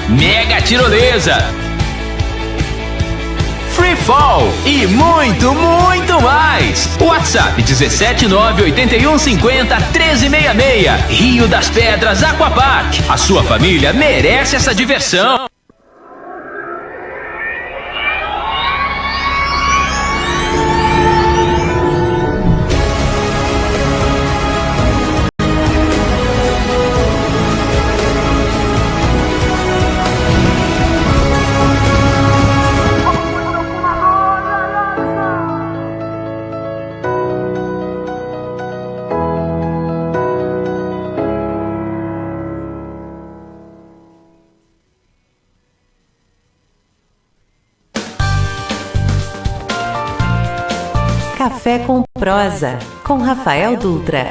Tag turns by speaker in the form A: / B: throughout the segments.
A: Mega Tirolesa, Free Fall e muito, muito mais. WhatsApp 17981501366. Rio das Pedras Aquapark. A sua família merece essa diversão.
B: Café com Prosa, com Rafael Dutra.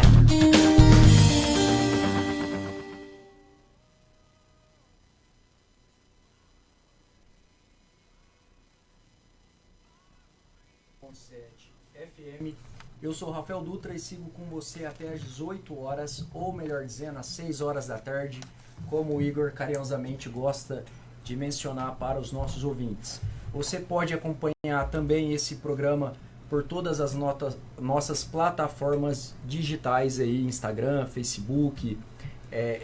C: FM. Eu sou o Rafael Dutra e sigo com você até às 18 horas, ou melhor dizendo, às 6 horas da tarde, como o Igor carinhosamente gosta de mencionar para os nossos ouvintes. Você pode acompanhar também esse programa por todas as nossas plataformas digitais aí, Instagram, Facebook,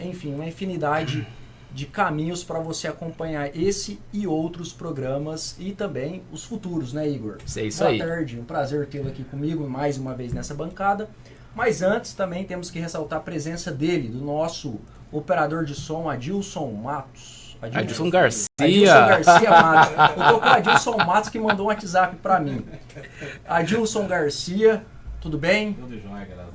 C: enfim, uma infinidade de caminhos para você acompanhar esse e outros programas e também os futuros, né, Igor?
A: É isso aí.
C: Boa tarde, um prazer tê-lo aqui comigo mais uma vez nessa bancada. Mas antes também temos que ressaltar a presença dele, do nosso operador de som, Adilson Matos.
A: Adilson Garcia.
C: Adilson Garcia Matos. Eu tô com o Adilson Matos que mandou um WhatsApp para mim. Adilson Garcia, tudo bem?
D: Tudo jóia, graças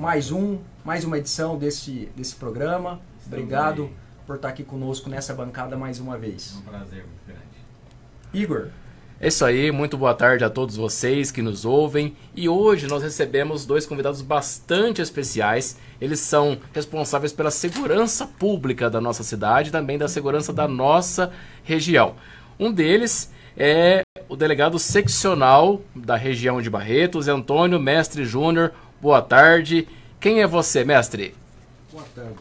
C: Mais uma edição desse programa. Obrigado por estar aqui conosco nessa bancada mais uma vez.
D: É um prazer muito grande.
C: Igor.
A: É isso aí, muito boa tarde a todos vocês que nos ouvem. E hoje nós recebemos dois convidados bastante especiais. Eles são responsáveis pela segurança pública da nossa cidade e também da segurança da nossa região. Um deles é o delegado seccional da região de Barretos, Antônio Mestre Júnior. Boa tarde. Quem é você, mestre?
E: Boa tarde.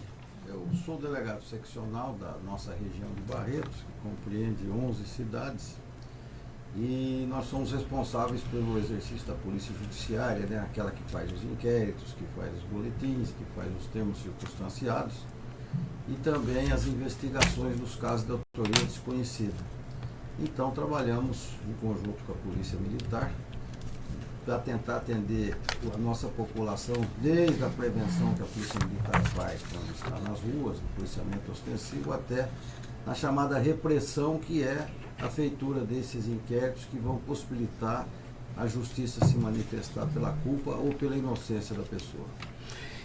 E: Eu sou delegado seccional da nossa região de Barretos, que compreende 11 cidades. E nós somos responsáveis pelo exercício da polícia judiciária, né? Aquela que faz os inquéritos, que faz os boletins, que faz os termos circunstanciados e também as investigações dos casos de autoria desconhecida. Então trabalhamos em conjunto com a Polícia Militar para tentar atender a nossa população desde a prevenção que a Polícia Militar faz quando está nas ruas, no policiamento ostensivo, até na chamada repressão, que é a feitura desses inquéritos que vão possibilitar a justiça se manifestar pela culpa ou pela inocência da pessoa.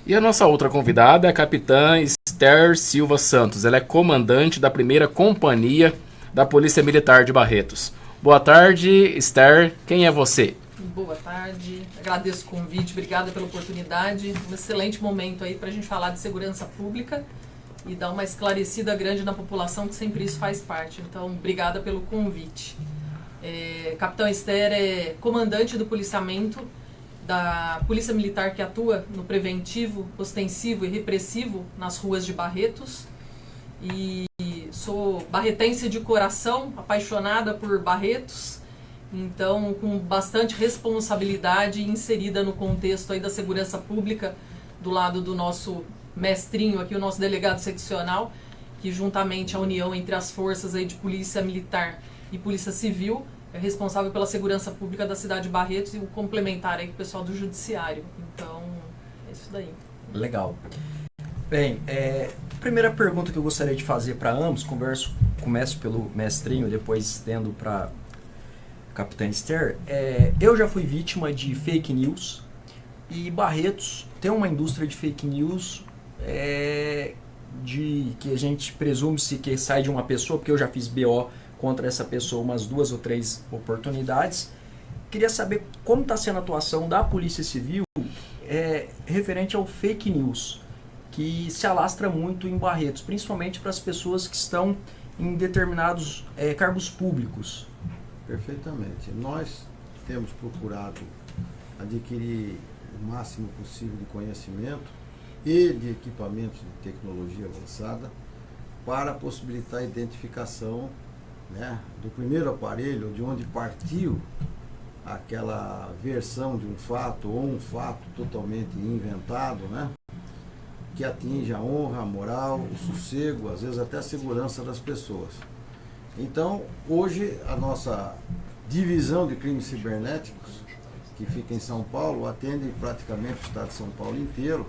A: E a nossa outra convidada é a capitã Esther Silva Santos. Ela é comandante da 1ª Companhia da Polícia Militar de Barretos. Boa tarde, Esther. Quem é você?
F: Boa tarde. Agradeço o convite. Obrigada pela oportunidade. Um excelente momento aí para a gente falar de segurança pública e dar uma esclarecida grande na população, que sempre isso faz parte. Então, obrigada pelo convite. Capitão Esther é comandante do policiamento da Polícia Militar, que atua no preventivo, ostensivo e repressivo nas ruas de Barretos. E sou barretense de coração, apaixonada por Barretos, então com bastante responsabilidade inserida no contexto aí da segurança pública, do lado do nosso mestrinho aqui, o nosso delegado seccional, que juntamente a união entre as forças aí de polícia militar e polícia civil é responsável pela segurança pública da cidade de Barretos, e o complementar aí com o pessoal do judiciário. Então, é isso daí.
C: Legal. Bem, primeira pergunta que eu gostaria de fazer para ambos, começo pelo mestrinho, depois estendo para capitã Esther. Eu já fui vítima de fake news, e Barretos tem uma indústria de fake news que a gente presume-se que sai de uma pessoa, porque eu já fiz BO contra essa pessoa umas 2 ou 3 oportunidades. Queria saber como está sendo a atuação da Polícia Civil referente ao fake news, que se alastra muito em Barretos, principalmente para as pessoas que estão em determinados cargos públicos.
E: Perfeitamente. Nós temos procurado adquirir o máximo possível de conhecimento e de equipamentos de tecnologia avançada para possibilitar a identificação, né, do primeiro aparelho, de onde partiu aquela versão de um fato ou um fato totalmente inventado, né, que atinge a honra, a moral, o sossego, às vezes até a segurança das pessoas. Então, hoje, a nossa divisão de crimes cibernéticos, que fica em São Paulo, atende praticamente o estado de São Paulo inteiro,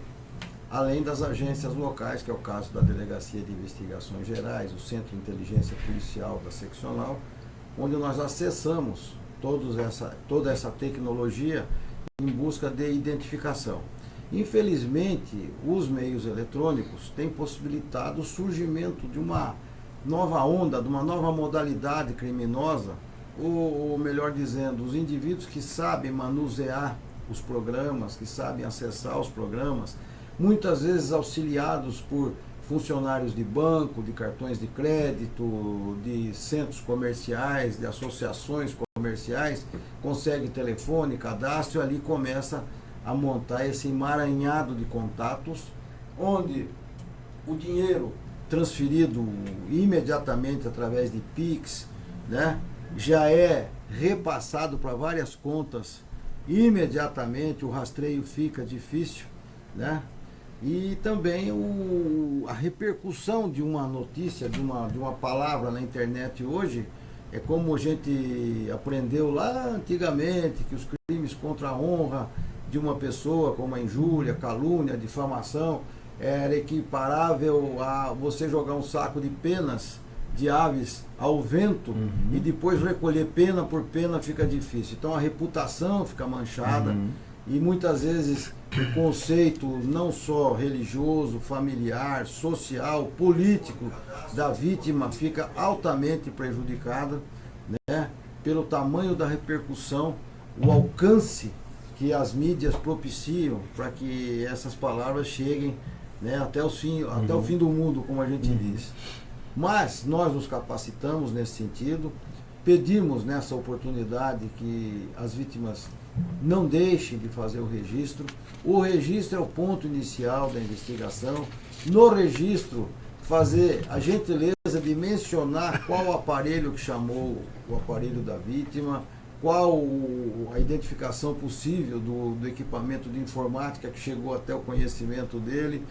E: além das agências locais, que é o caso da Delegacia de Investigações Gerais, o Centro de Inteligência Policial da Seccional, onde nós acessamos toda essa tecnologia em busca de identificação. Infelizmente, os meios eletrônicos têm possibilitado o surgimento de uma nova onda, de uma nova modalidade criminosa, ou melhor dizendo, os indivíduos que sabem manusear os programas, que sabem acessar os programas, muitas vezes auxiliados por funcionários de banco, de cartões de crédito, de centros comerciais, de associações comerciais, consegue telefone, cadastro, e ali começa a montar esse emaranhado de contatos, onde o dinheiro transferido imediatamente através de Pix, né, já é repassado para várias contas imediatamente, o rastreio fica difícil, né? E também a repercussão de uma notícia, de uma palavra na internet hoje, é como a gente aprendeu lá antigamente, que os crimes contra a honra de uma pessoa, como a injúria, calúnia, difamação, era equiparável a você jogar um saco de penas de aves ao vento, e depois recolher pena por pena fica difícil. Então a reputação fica manchada, e muitas vezes o conceito não só religioso, familiar, social, político da vítima fica altamente prejudicada, né, pelo tamanho da repercussão, o alcance que as mídias propiciam para que essas palavras cheguem, né, até o fim do mundo, como a gente diz. Mas nós nos capacitamos nesse sentido, pedimos nessa oportunidade que as vítimas não deixem de fazer o registro. O registro é o ponto inicial da investigação. No registro, fazer a gentileza de mencionar qual aparelho que chamou o aparelho da vítima, qual a identificação possível do equipamento de informática que chegou até o conhecimento dele,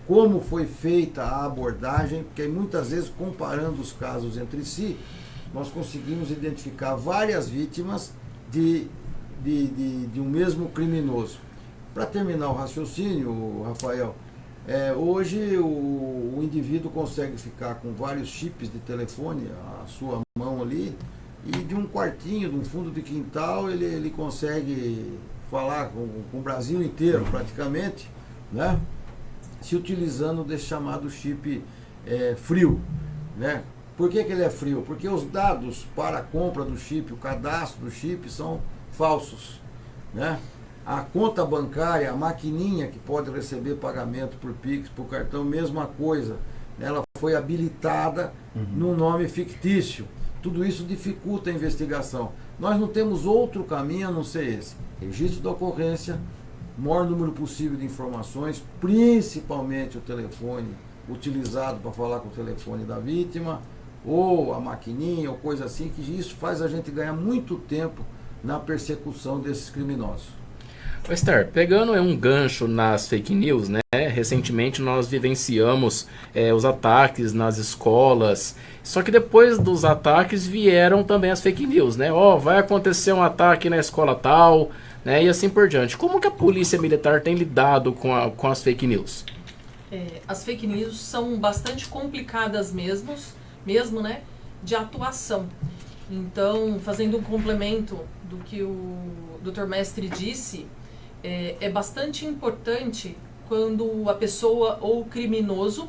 E: como foi feita a abordagem, porque muitas vezes, comparando os casos entre si, nós conseguimos identificar várias vítimas de um mesmo criminoso. Para terminar o raciocínio, Rafael, hoje o indivíduo consegue ficar com vários chips de telefone à sua mão ali, e de um quartinho, de um fundo de quintal, ele consegue falar com o Brasil inteiro, praticamente, né? Se utilizando desse chamado chip frio, né? Por que ele é frio? Porque os dados para a compra do chip, o cadastro do chip são falsos, né? A conta bancária, a maquininha que pode receber pagamento por Pix, por cartão, mesma coisa, ela foi habilitada num nome fictício. Tudo isso dificulta a investigação. Nós não temos outro caminho a não ser esse: registro da ocorrência, maior número possível de informações, principalmente o telefone utilizado para falar com o telefone da vítima, ou a maquininha, ou coisa assim, que isso faz a gente ganhar muito tempo na persecução desses criminosos.
A: Esther, pegando um gancho nas fake news, né? Recentemente nós vivenciamos os ataques nas escolas, só que depois dos ataques vieram também as fake news, né? Vai acontecer um ataque na escola tal, né? E assim por diante. Como que a polícia militar tem lidado com as fake news?
F: As fake news são bastante complicadas mesmo, né? De atuação. Então, fazendo um complemento do que o Dr. Mestre disse, é bastante importante quando a pessoa ou o criminoso,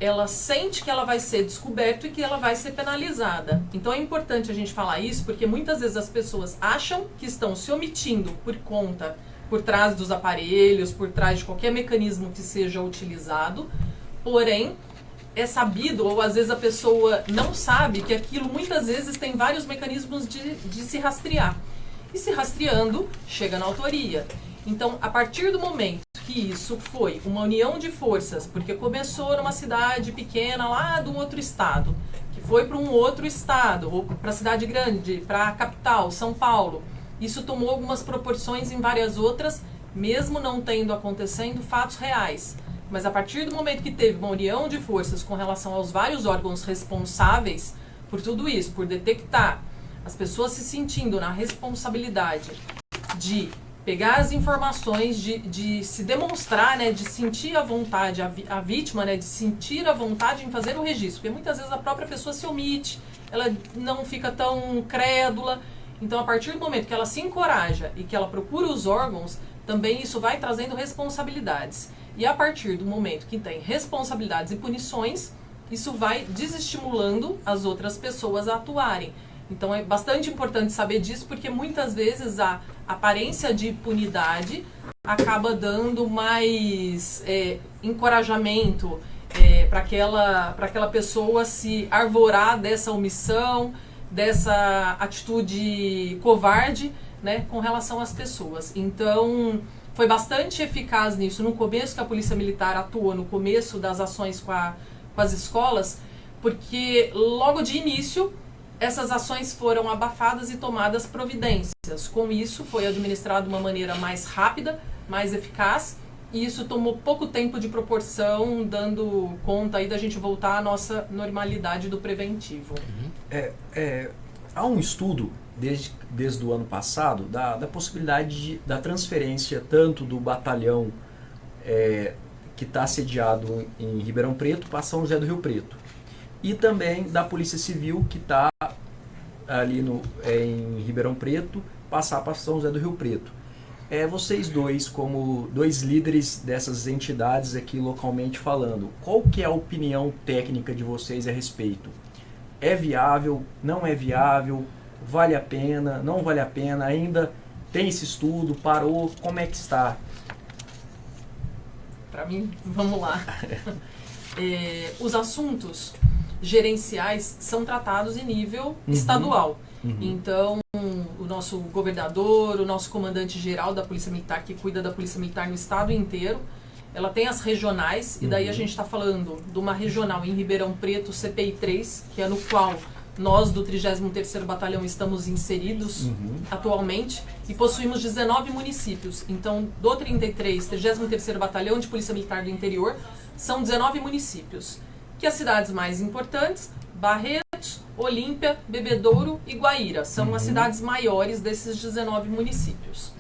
F: ela sente que ela vai ser descoberta e que ela vai ser penalizada. Então é importante a gente falar isso, porque muitas vezes as pessoas acham que estão se omitindo por trás dos aparelhos, por trás de qualquer mecanismo que seja utilizado, porém é sabido, ou às vezes a pessoa não sabe, que aquilo muitas vezes tem vários mecanismos de se rastrear. E se rastreando, chega na autoria. Então, a partir do momento que isso foi uma união de forças, porque começou numa cidade pequena lá de um outro estado, que foi para um outro estado, ou para a cidade grande, para a capital, São Paulo, isso tomou algumas proporções em várias outras, mesmo não tendo acontecendo fatos reais. Mas a partir do momento que teve uma união de forças com relação aos vários órgãos responsáveis por tudo isso, por detectar as pessoas se sentindo na responsabilidade de pegar as informações, de se demonstrar, né, de sentir a vontade, a vítima, né, de sentir a vontade em fazer o registro. Porque muitas vezes a própria pessoa se omite, ela não fica tão crédula. Então, a partir do momento que ela se encoraja e que ela procura os órgãos, também isso vai trazendo responsabilidades. E a partir do momento que tem responsabilidades e punições, isso vai desestimulando as outras pessoas a atuarem. Então é bastante importante saber disso, porque muitas vezes a aparência de impunidade acaba dando mais encorajamento para aquela pessoa se arvorar dessa omissão, dessa atitude covarde, né, com relação às pessoas. Então foi bastante eficaz nisso. No começo que a Polícia Militar atuou, no começo das ações com as escolas, porque logo de início essas ações foram abafadas e tomadas providências. Com isso, foi administrado de uma maneira mais rápida, mais eficaz, e isso tomou pouco tempo de proporção, dando conta aí da gente voltar à nossa normalidade do preventivo.
C: Há um estudo, desde o ano passado, da possibilidade da transferência tanto do batalhão que está sediado em Ribeirão Preto para São José do Rio Preto. E também da Polícia Civil, que está ali em Ribeirão Preto, passar para São José do Rio Preto. Vocês dois, como dois líderes dessas entidades aqui localmente falando, qual que é a opinião técnica de vocês a respeito? É viável? Não é viável? Vale a pena? Não vale a pena? Ainda tem esse estudo? Parou? Como é que está?
F: Para mim, vamos lá. Os assuntos gerenciais são tratados em nível estadual. Então, o nosso governador, o nosso comandante-geral da Polícia Militar, que cuida da Polícia Militar no estado inteiro, ela tem as regionais, e daí a gente está falando de uma regional em Ribeirão Preto, CPI 3, que é no qual nós do 33º Batalhão estamos inseridos atualmente, e possuímos 19 municípios. Então, do 33º Batalhão de Polícia Militar do Interior, são 19 municípios. Que as cidades mais importantes, Barretos, Olímpia, Bebedouro e Guaíra, são as cidades maiores desses 19 municípios.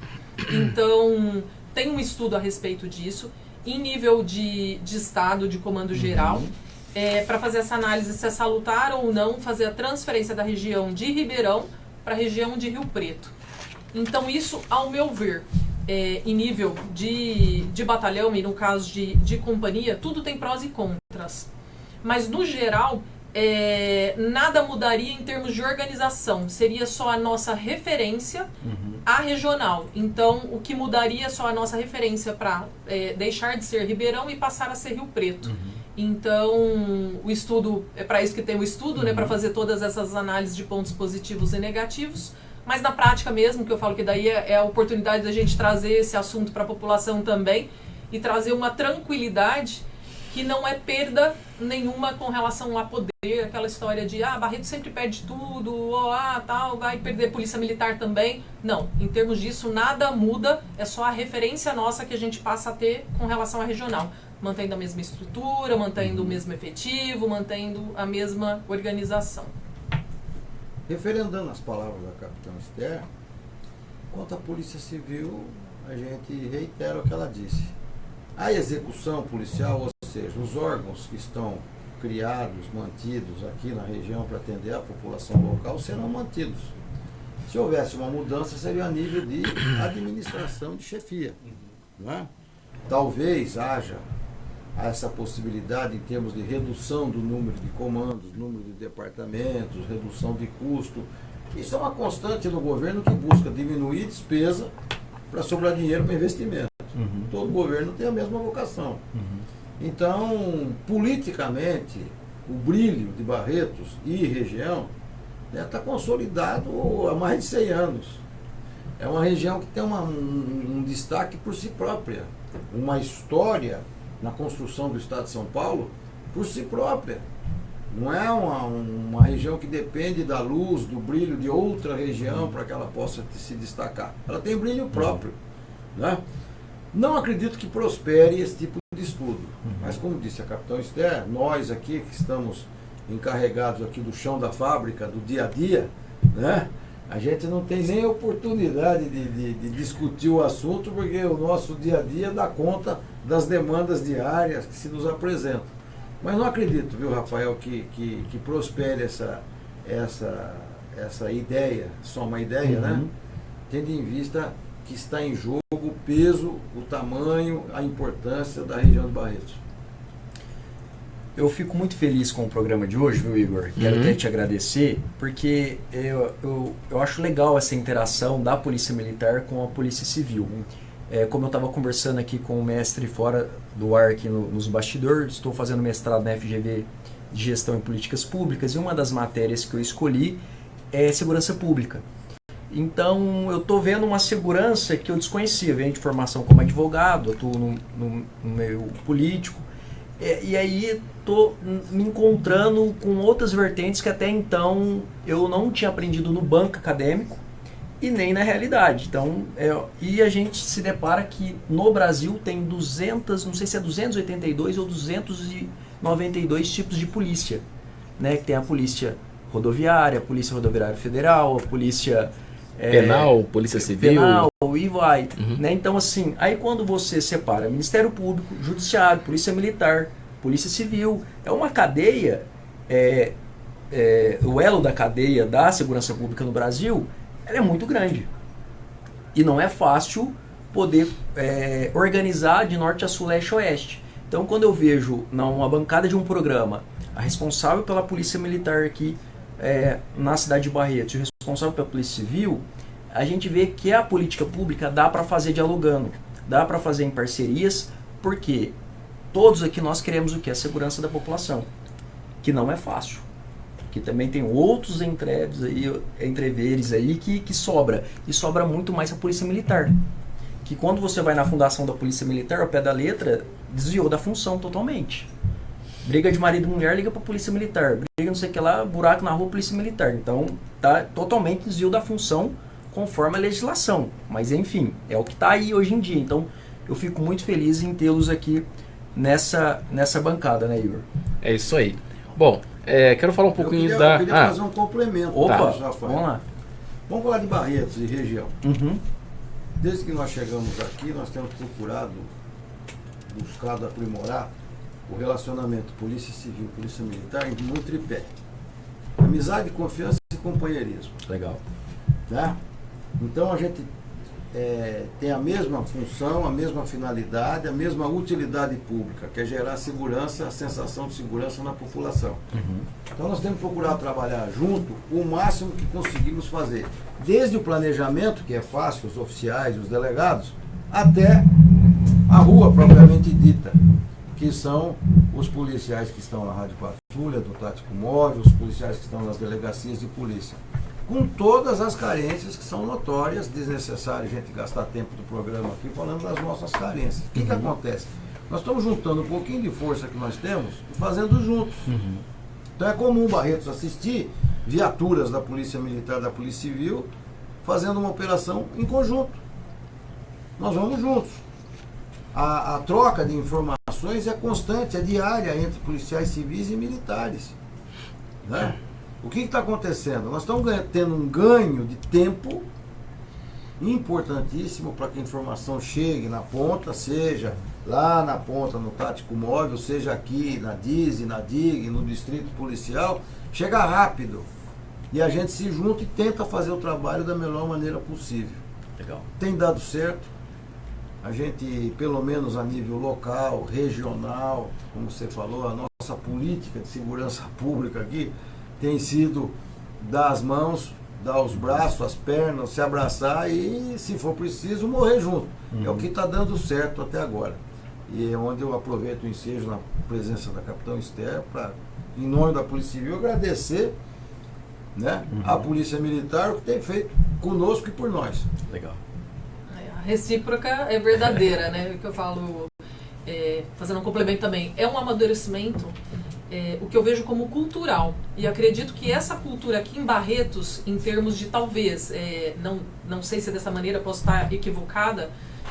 F: Então, tem um estudo a respeito disso, em nível de estado, de comando geral, para fazer essa análise se é salutar ou não fazer a transferência da região de Ribeirão para a região de Rio Preto. Então, isso, ao meu ver, em nível de batalhão e no caso de companhia, tudo tem prós e contras. Mas, no geral, nada mudaria em termos de organização. Seria só a nossa referência à regional. Então, o que mudaria é só a nossa referência para deixar de ser Ribeirão e passar a ser Rio Preto. Então, o estudo, é para isso que tem o estudo, né, para fazer todas essas análises de pontos positivos e negativos. Mas na prática mesmo, que eu falo que daí é a oportunidade da gente trazer esse assunto para a população também e trazer uma tranquilidade que não é perda nenhuma com relação a poder, aquela história de Barreto sempre perde tudo, ou tal, vai perder Polícia Militar também. Não, em termos disso nada muda, é só a referência nossa que a gente passa a ter com relação à regional, mantendo a mesma estrutura, mantendo o mesmo efetivo, mantendo a mesma organização.
E: Referendando as palavras da capitã Esther, quanto à Polícia Civil, a gente reitera o que ela disse. A execução policial, ou seja, os órgãos que estão criados, mantidos aqui na região para atender a população local, serão mantidos. Se houvesse uma mudança, seria a nível de administração de chefia. Não é? Talvez haja essa possibilidade em termos de redução do número de comandos, número de departamentos, redução de custo. Isso é uma constante no governo que busca diminuir despesa para sobrar dinheiro para investimento. Todo governo tem a mesma vocação. Então, politicamente, o brilho de Barretos e região está consolidado há mais de 100 anos. É uma região que tem um destaque por si própria, uma história na construção do Estado de São Paulo por si própria. Não é uma região que depende da luz, do brilho de outra região para que ela possa se destacar. Ela tem brilho próprio, né? Não acredito que prospere esse tipo de estudo, mas como disse a capitão Esther, nós aqui que estamos encarregados aqui do chão da fábrica, do dia a dia, né? A gente não tem nem oportunidade de discutir o assunto, porque o nosso dia a dia dá conta das demandas diárias que se nos apresentam. Mas não acredito, viu, Rafael, que prospere essa ideia, só uma ideia, né? Tendo em vista que está em jogo o peso, o tamanho, a importância da região de Barretos.
C: Eu fico muito feliz com o programa de hoje, viu, Igor? Quero até te agradecer, porque eu acho legal essa interação da Polícia Militar com a Polícia Civil. Como eu estava conversando aqui com o mestre fora do ar aqui nos bastidores, estou fazendo mestrado na FGV de Gestão em Políticas Públicas, e uma das matérias que eu escolhi é Segurança Pública. Então, eu estou vendo uma segurança que eu desconhecia. Venho de formação como advogado, atuo no meio político, e aí estou me encontrando com outras vertentes que até então eu não tinha aprendido no banco acadêmico e nem na realidade. Então, e a gente se depara que no Brasil tem 200, não sei se é 282 ou 292 tipos de polícia, né? Que tem a Polícia Rodoviária, a Polícia Rodoviária Federal, a Polícia
A: Penal, Polícia Civil.
C: Penal, e vai. Né? Então, assim, aí quando você separa Ministério Público, Judiciário, Polícia Militar, Polícia Civil, é uma cadeia, o elo da cadeia da segurança pública no Brasil, ela é muito grande. E não é fácil poder organizar de norte a sul, leste a oeste. Então, quando eu vejo numa bancada de um programa a responsável pela Polícia Militar aqui na cidade de Barretos, o responsável pela Polícia Civil, a gente vê que a política pública dá para fazer dialogando, dá para fazer em parcerias, porque todos aqui nós queremos o que? A segurança da população, que não é fácil. Que também tem outros entreveres aí que sobra. E sobra muito mais a Polícia Militar. Que quando você vai na fundação da Polícia Militar, ao pé da letra, desviou da função totalmente. Briga de marido e mulher, liga para a Polícia Militar. Briga não sei o que lá, buraco na rua, Polícia Militar. Então, tá totalmente desvio da função conforme a legislação. Mas, enfim, é o que está aí hoje em dia. Então, eu fico muito feliz em tê-los aqui nessa bancada, né, Igor?
A: É isso aí. Bom, quero falar um pouquinho
E: eu queria fazer um complemento.
C: Opa,
E: Rafael.
C: vamos lá.
E: Vamos falar de Barretos e região.
C: Uhum.
E: Desde que nós chegamos aqui, nós temos buscado aprimorar o relacionamento Polícia Civil, Polícia Militar em um tripé. Amizade, confiança e companheirismo.
C: Legal.
E: Né? Então a gente tem a mesma função, a mesma finalidade, a mesma utilidade pública, que é gerar segurança, a sensação de segurança na população.
C: Uhum.
E: Então nós temos que procurar trabalhar junto o máximo que conseguimos fazer. Desde o planejamento, que é fácil, os oficiais, os delegados, até a rua propriamente dita, que são os policiais que estão na Rádio Patrulha, do Tático Móvel, os policiais que estão nas delegacias de polícia. Com todas as carências que são notórias, desnecessário a gente gastar tempo do programa aqui falando das nossas carências. O que acontece? Nós estamos juntando um pouquinho de força que nós temos e fazendo juntos.
C: Uhum.
E: Então é comum Barretos assistir viaturas da Polícia Militar, da Polícia Civil, fazendo uma operação em conjunto. Nós vamos juntos. A troca de informações é constante, é diária entre policiais civis e militares. Né? O que está acontecendo? Nós estamos tendo um ganho de tempo importantíssimo para que a informação chegue na ponta, seja lá na ponta, no Tático Móvel, seja aqui na DISE, na DIG, no Distrito Policial, chega rápido. E a gente se junta e tenta fazer o trabalho da melhor maneira possível.
C: Legal.
E: Tem dado certo. A gente, pelo menos a nível local, regional, como você falou, a nossa política de segurança pública aqui tem sido dar as mãos, dar os braços, as pernas, se abraçar e, se for preciso, morrer junto. É o que está dando certo até agora. E é onde eu aproveito o ensejo na presença da capitão Esther para, em nome da Polícia Civil, agradecer, né, a Polícia Militar o que tem feito conosco e por nós.
D: Legal.
F: A recíproca é verdadeira, né? O que eu falo, fazendo um complemento também, é um amadurecimento, o que eu vejo como cultural. E acredito que essa cultura aqui em Barretos, em termos de talvez, não sei se dessa maneira posso estar equivocada,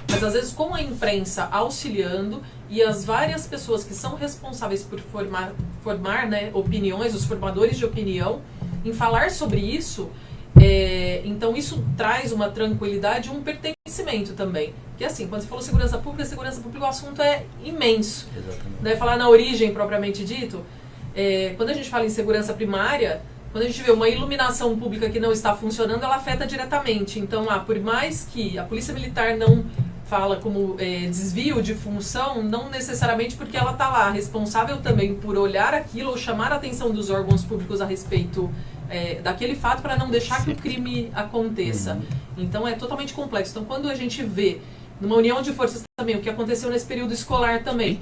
F: mas às vezes com a imprensa auxiliando e as várias pessoas que são responsáveis por formar né, opiniões, os formadores de opinião, em falar sobre isso, então isso traz uma tranquilidade e um pertencimento também. Porque assim, quando você falou segurança pública, o assunto é imenso.
D: Exatamente.
F: Daí falar na origem propriamente dito, quando a gente fala em segurança primária, quando a gente vê uma iluminação pública que não está funcionando, ela afeta diretamente. Então, por mais que a Polícia Militar não fala como desvio de função, não necessariamente porque ela está lá, responsável também por olhar aquilo ou chamar a atenção dos órgãos públicos a respeito daquele fato para não deixar que o crime aconteça. Então, é totalmente complexo. Então, quando a gente vê numa união de forças também, o que aconteceu nesse período escolar também,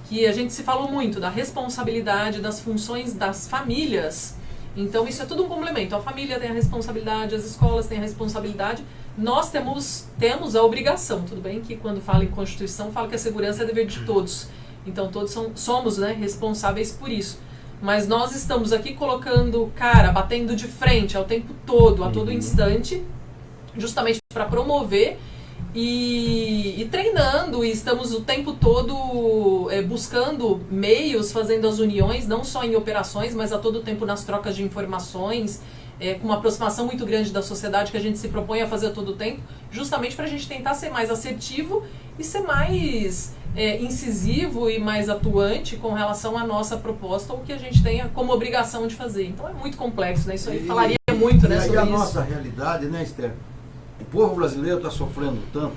F: que a gente se falou muito da responsabilidade, das funções das famílias. Então, isso é tudo um complemento. A família tem a responsabilidade, as escolas têm a responsabilidade. Nós temos a obrigação. Tudo bem que quando fala em Constituição, fala que a segurança é dever de todos. Então, todos somos né, responsáveis por isso. Mas nós estamos aqui colocando batendo de frente ao tempo todo, a todo instante, justamente para promover e treinando, e estamos o tempo todo buscando meios, fazendo as uniões, não só em operações, mas a todo tempo nas trocas de informações, com uma aproximação muito grande da sociedade que a gente se propõe a fazer a todo tempo, justamente para a gente tentar ser mais assertivo e ser mais incisivo e mais atuante com relação à nossa proposta, ou que a gente tenha como obrigação de fazer. Então é muito complexo, né? Isso aí falaria muito, né, sobre
E: a
F: isso.
E: nossa realidade, né, Esther? O povo brasileiro está sofrendo tanto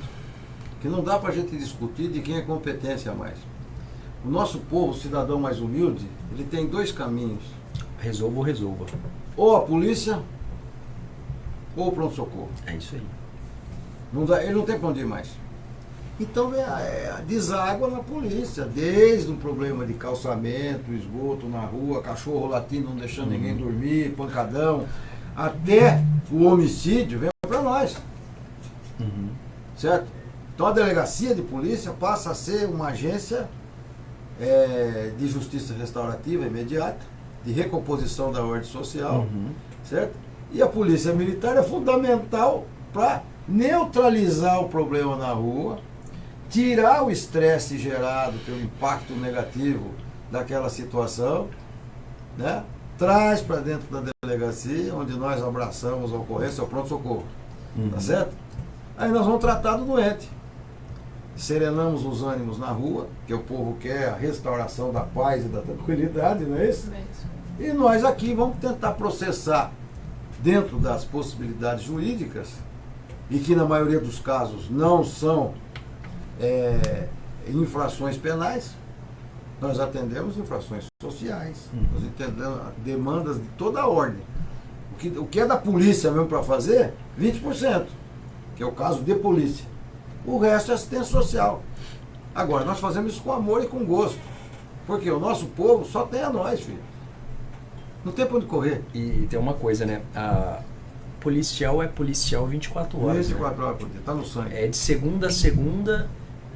E: que não dá para a gente discutir de quem é competência a mais. O nosso povo, o cidadão mais humilde, ele tem dois caminhos.
D: Resolva ou resolva.
E: Ou a polícia, ou o pronto-socorro.
D: É isso aí.
E: Ele não tem para onde ir mais. Então deságua na polícia, desde um problema de calçamento, esgoto na rua, cachorro latindo, não deixando ninguém dormir, pancadão, até o homicídio, vem para nós. Certo? Então a delegacia de polícia passa a ser uma agência de justiça restaurativa imediata, de recomposição da ordem social, certo? E a polícia militar é fundamental para neutralizar o problema na rua, tirar o estresse gerado pelo impacto negativo daquela situação, né? Traz para dentro da delegacia, onde nós abraçamos a ocorrência, o pronto-socorro, tá certo? Aí nós vamos tratar do doente. Serenamos os ânimos na rua, que o povo quer a restauração da paz e da tranquilidade, não é isso? E nós aqui vamos tentar processar dentro das possibilidades jurídicas, e que na maioria dos casos não são infrações penais. Nós atendemos infrações sociais, nós entendemos demandas de toda a ordem. O que é da polícia mesmo para fazer, 20%, que é o caso de polícia. O resto é assistência social. Agora, nós fazemos isso com amor e com gosto, porque o nosso povo só tem a nós, filho. Não tem para onde correr.
D: E tem uma coisa, né? Policial é policial 24 horas.
E: 24 horas por dia, tá no sangue.
D: É de segunda a segunda,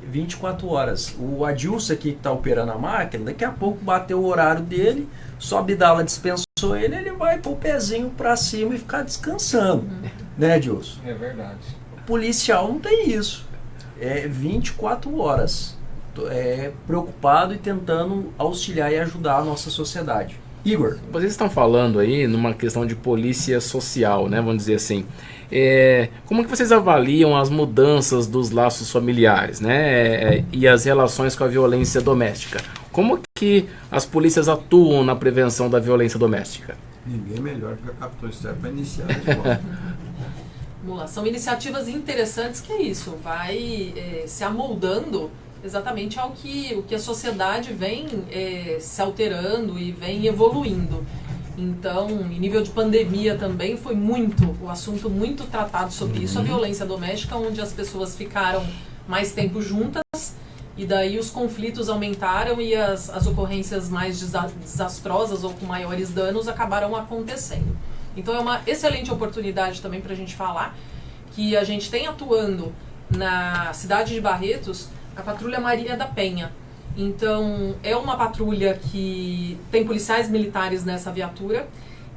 D: 24 horas. O Adilson aqui que está operando a máquina, daqui a pouco bateu o horário dele, só a Abdala dispensou ele vai pôr o pezinho para cima e ficar descansando. Né, Adilson?
G: É verdade.
D: O policial não tem isso. É 24 horas. Preocupado e tentando auxiliar e ajudar a nossa sociedade. Igor.
A: Vocês estão falando aí numa questão de polícia social, né? Vamos dizer assim. Como que vocês avaliam as mudanças dos laços familiares, né? E as relações com a violência doméstica? Como que as polícias atuam na prevenção da violência doméstica?
E: Ninguém melhor do que a Capitão Esther para iniciar a resposta.
F: Vamos lá, são iniciativas interessantes que é isso, vai se amoldando exatamente ao que a sociedade vem se alterando e vem evoluindo. Então, em nível de pandemia também foi o assunto muito tratado sobre isso, a violência doméstica, onde as pessoas ficaram mais tempo juntas e daí os conflitos aumentaram e as ocorrências mais desastrosas ou com maiores danos acabaram acontecendo. Então é uma excelente oportunidade também para a gente falar que a gente tem atuando na cidade de Barretos a Patrulha Maria da Penha. Então é uma patrulha que tem policiais militares nessa viatura,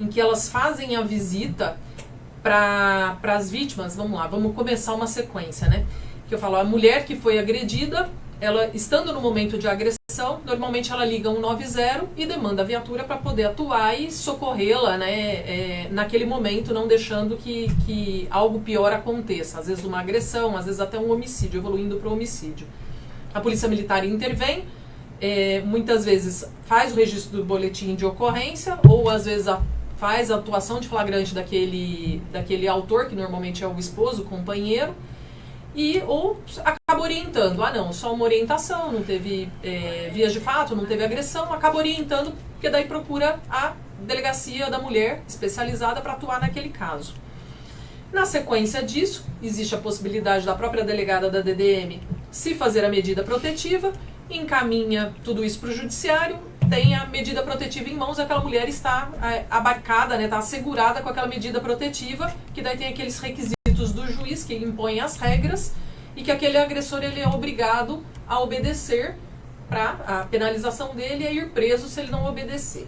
F: em que elas fazem a visita para as vítimas. Vamos lá, vamos começar uma sequência, né? Que eu falo, a mulher que foi agredida, ela estando no momento de agressão, normalmente ela liga 190 e demanda a viatura para poder atuar e socorrê-la, né, naquele momento, não deixando que algo pior aconteça. Às vezes uma agressão, às vezes até um homicídio, evoluindo para o homicídio. A Polícia Militar intervém, muitas vezes faz o registro do boletim de ocorrência, ou às vezes faz a atuação de flagrante daquele autor, que normalmente é o esposo, o companheiro, ou acaba orientando. Não, só uma orientação, não teve vias de fato, não teve agressão, acaba orientando, porque daí procura a delegacia da mulher especializada para atuar naquele caso. Na sequência disso, existe a possibilidade da própria delegada da DDM se fazer a medida protetiva, encaminha tudo isso para o judiciário, tem a medida protetiva em mãos, aquela mulher está abarcada, né, está assegurada com aquela medida protetiva, que daí tem aqueles requisitos do juiz que impõe as regras e que aquele agressor ele é obrigado a obedecer para a penalização dele é ir preso se ele não obedecer.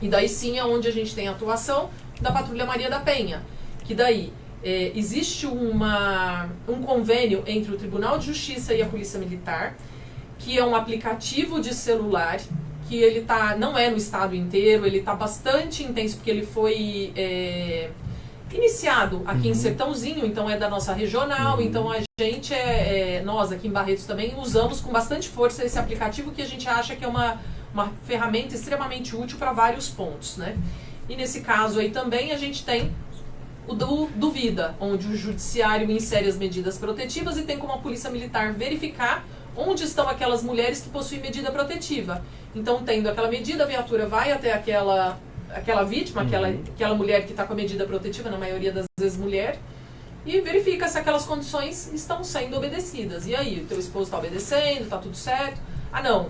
F: E daí sim é onde a gente tem a atuação da Patrulha Maria da Penha, que daí existe um convênio entre o Tribunal de Justiça e a Polícia Militar, que é um aplicativo de celular, que ele não é no estado inteiro, ele está bastante intenso, porque ele foi iniciado aqui em Sertãozinho, então é da nossa regional, então a gente, nós aqui em Barretos também, usamos com bastante força esse aplicativo, que a gente acha que é uma ferramenta extremamente útil para vários pontos, né? E nesse caso aí também a gente tem o do Vida, onde o judiciário insere as medidas protetivas e tem como a Polícia Militar verificar onde estão aquelas mulheres que possuem medida protetiva. Então, tendo aquela medida, a viatura vai até aquela vítima, aquela mulher que está com a medida protetiva, na maioria das vezes mulher, e verifica se aquelas condições estão sendo obedecidas. E aí, o teu esposo está obedecendo, está tudo certo? Não,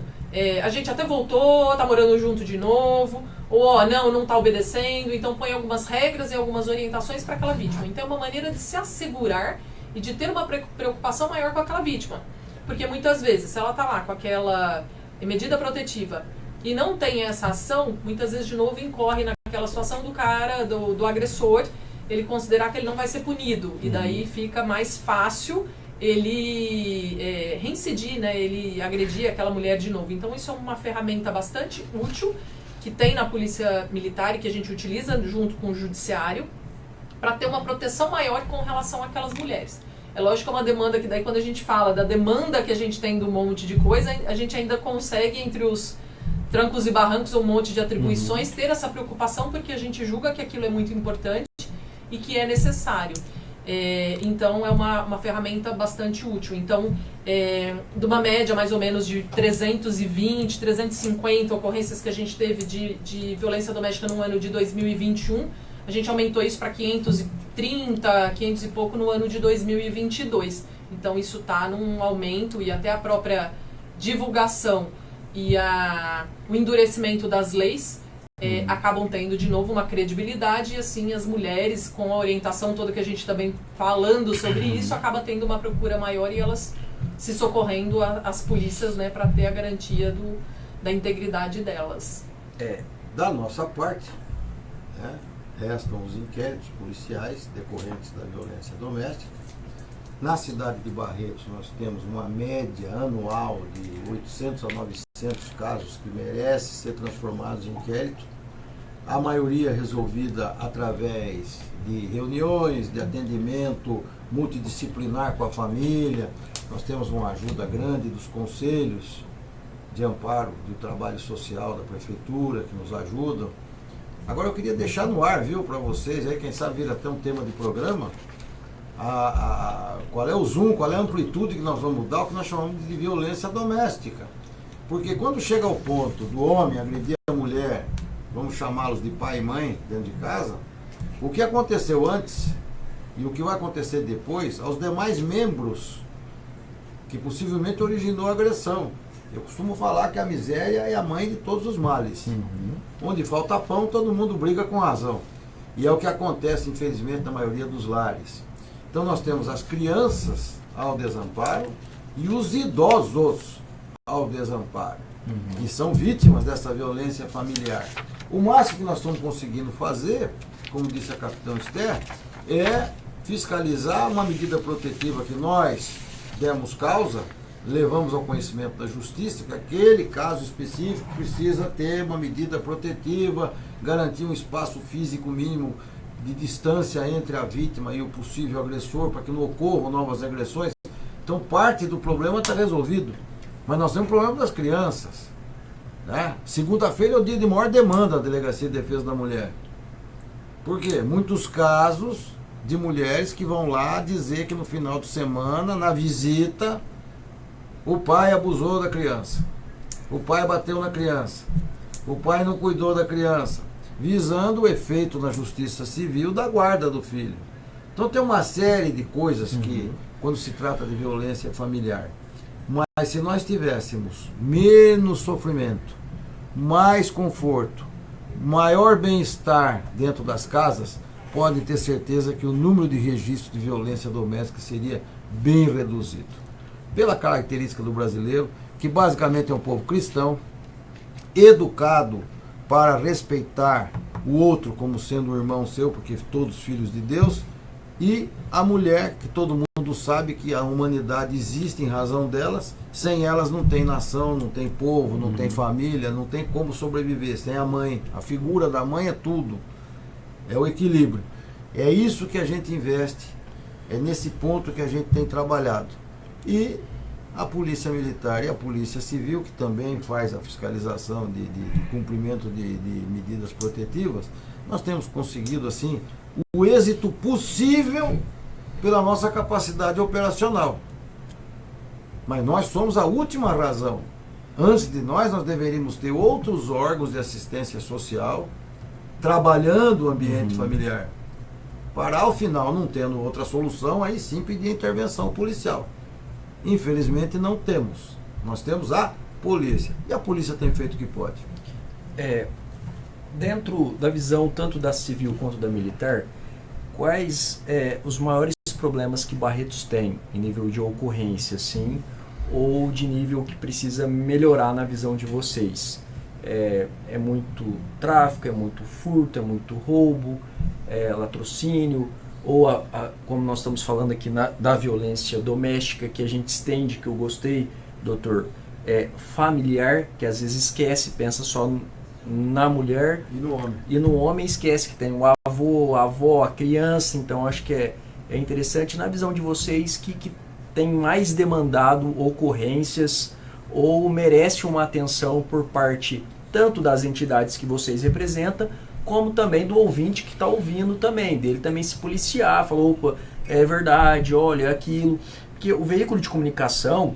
F: a gente até voltou, está morando junto de novo, ou não está obedecendo, então põe algumas regras e algumas orientações para aquela vítima. Então é uma maneira de se assegurar e de ter uma preocupação maior com aquela vítima. Porque muitas vezes, se ela está lá com aquela medida protetiva e não tem essa ação, muitas vezes de novo incorre naquela situação do cara, do agressor, ele considerar que ele não vai ser punido. E daí fica mais fácil ele reincidir, né, ele agredir aquela mulher de novo. Então isso é uma ferramenta bastante útil que tem na Polícia Militar e que a gente utiliza junto com o Judiciário para ter uma proteção maior com relação àquelas mulheres. É lógico que é uma demanda que daí quando a gente fala da demanda que a gente tem do monte de coisa, a gente ainda consegue entre os trancos e barrancos, um monte de atribuições, ter essa preocupação porque a gente julga que aquilo é muito importante e que é necessário. Então é uma ferramenta bastante útil. Então, de uma média mais ou menos de 320, 350 ocorrências que a gente teve de violência doméstica no ano de 2021, a gente aumentou isso para 530, 500 e pouco no ano de 2022. Então isso está num aumento e até a própria divulgação e o endurecimento das leis acabam tendo de novo uma credibilidade e assim as mulheres, com a orientação toda que a gente também falando sobre isso, acaba tendo uma procura maior e elas se socorrendo às polícias, né, para ter a garantia da integridade delas.
E: Da nossa parte, né, restam os inquéritos policiais decorrentes da violência doméstica. Na cidade de Barretos nós temos uma média anual de 800 a 900 casos que merecem ser transformados em inquérito. A maioria resolvida através de reuniões, de atendimento multidisciplinar com a família. Nós temos uma ajuda grande dos conselhos de amparo do trabalho social da prefeitura que nos ajudam. Agora eu queria deixar no ar, viu, para vocês, aí quem sabe vir até um tema de programa, qual é o zoom, qual é a amplitude que nós vamos dar, o que nós chamamos de violência doméstica. Porque quando chega ao ponto do homem agredir a mulher, vamos chamá-los de pai e mãe dentro de casa, o que aconteceu antes e o que vai acontecer depois aos demais membros que possivelmente originou a agressão. Eu costumo falar que a miséria é a mãe de todos os males. Onde falta pão, todo mundo briga com razão. E é o que acontece, infelizmente, na maioria dos lares. Então nós temos as crianças ao desamparo e os idosos ao desamparo, que são vítimas dessa violência familiar. O máximo que nós estamos conseguindo fazer, como disse a capitã Esther, é fiscalizar uma medida protetiva que nós demos causa, levamos ao conhecimento da justiça, que aquele caso específico precisa ter uma medida protetiva, garantir um espaço físico mínimo de distância entre a vítima e o possível agressor, para que não ocorram novas agressões. Então parte do problema está resolvido. Mas nós temos o problema das crianças. Né? Segunda-feira é o dia de maior demanda da Delegacia de Defesa da Mulher. Por quê? Muitos casos de mulheres que vão lá dizer que no final de semana, na visita, o pai abusou da criança, o pai bateu na criança, o pai não cuidou da criança, visando o efeito na justiça civil da guarda do filho. Então tem uma série de coisas que, quando se trata de violência familiar, mas se nós tivéssemos menos sofrimento, mais conforto, maior bem-estar dentro das casas, pode ter certeza que o número de registros de violência doméstica seria bem reduzido. Pela característica do brasileiro, que basicamente é um povo cristão, educado para respeitar o outro como sendo um irmão seu, porque todos filhos de Deus, e a mulher, que todo mundo sabe que a humanidade existe em razão delas, sem elas não tem nação, não tem povo, não tem família, não tem como sobreviver, sem a mãe. A figura da mãe é tudo, é o equilíbrio. É isso que a gente investe, é nesse ponto que a gente tem trabalhado. E a Polícia Militar e a Polícia Civil, que também faz a fiscalização de cumprimento de medidas protetivas, nós temos conseguido assim o êxito possível pela nossa capacidade operacional. Mas nós somos a última razão. Antes de nós deveríamos ter outros órgãos de assistência social trabalhando o ambiente familiar, para ao final, não tendo outra solução, aí sim pedir intervenção policial. Infelizmente não temos. Nós temos a polícia. E a polícia tem feito o que pode.
D: Dentro da visão tanto da civil quanto da militar, quais os maiores problemas que Barretos tem em nível de ocorrência, sim, ou de nível que precisa melhorar na visão de vocês? É muito tráfico, é muito furto, é muito roubo, latrocínio, ou como nós estamos falando aqui da violência doméstica, que a gente estende, que eu gostei, doutor, familiar, que às vezes esquece, pensa só na mulher e no homem esquece que tem o avô, a avó, a criança. Então acho que é interessante na visão de vocês que tem mais demandado ocorrências ou merece uma atenção por parte tanto das entidades que vocês representam, como também do ouvinte que está ouvindo também, dele também se policiar, falou, opa, é verdade, olha aquilo. Porque o veículo de comunicação,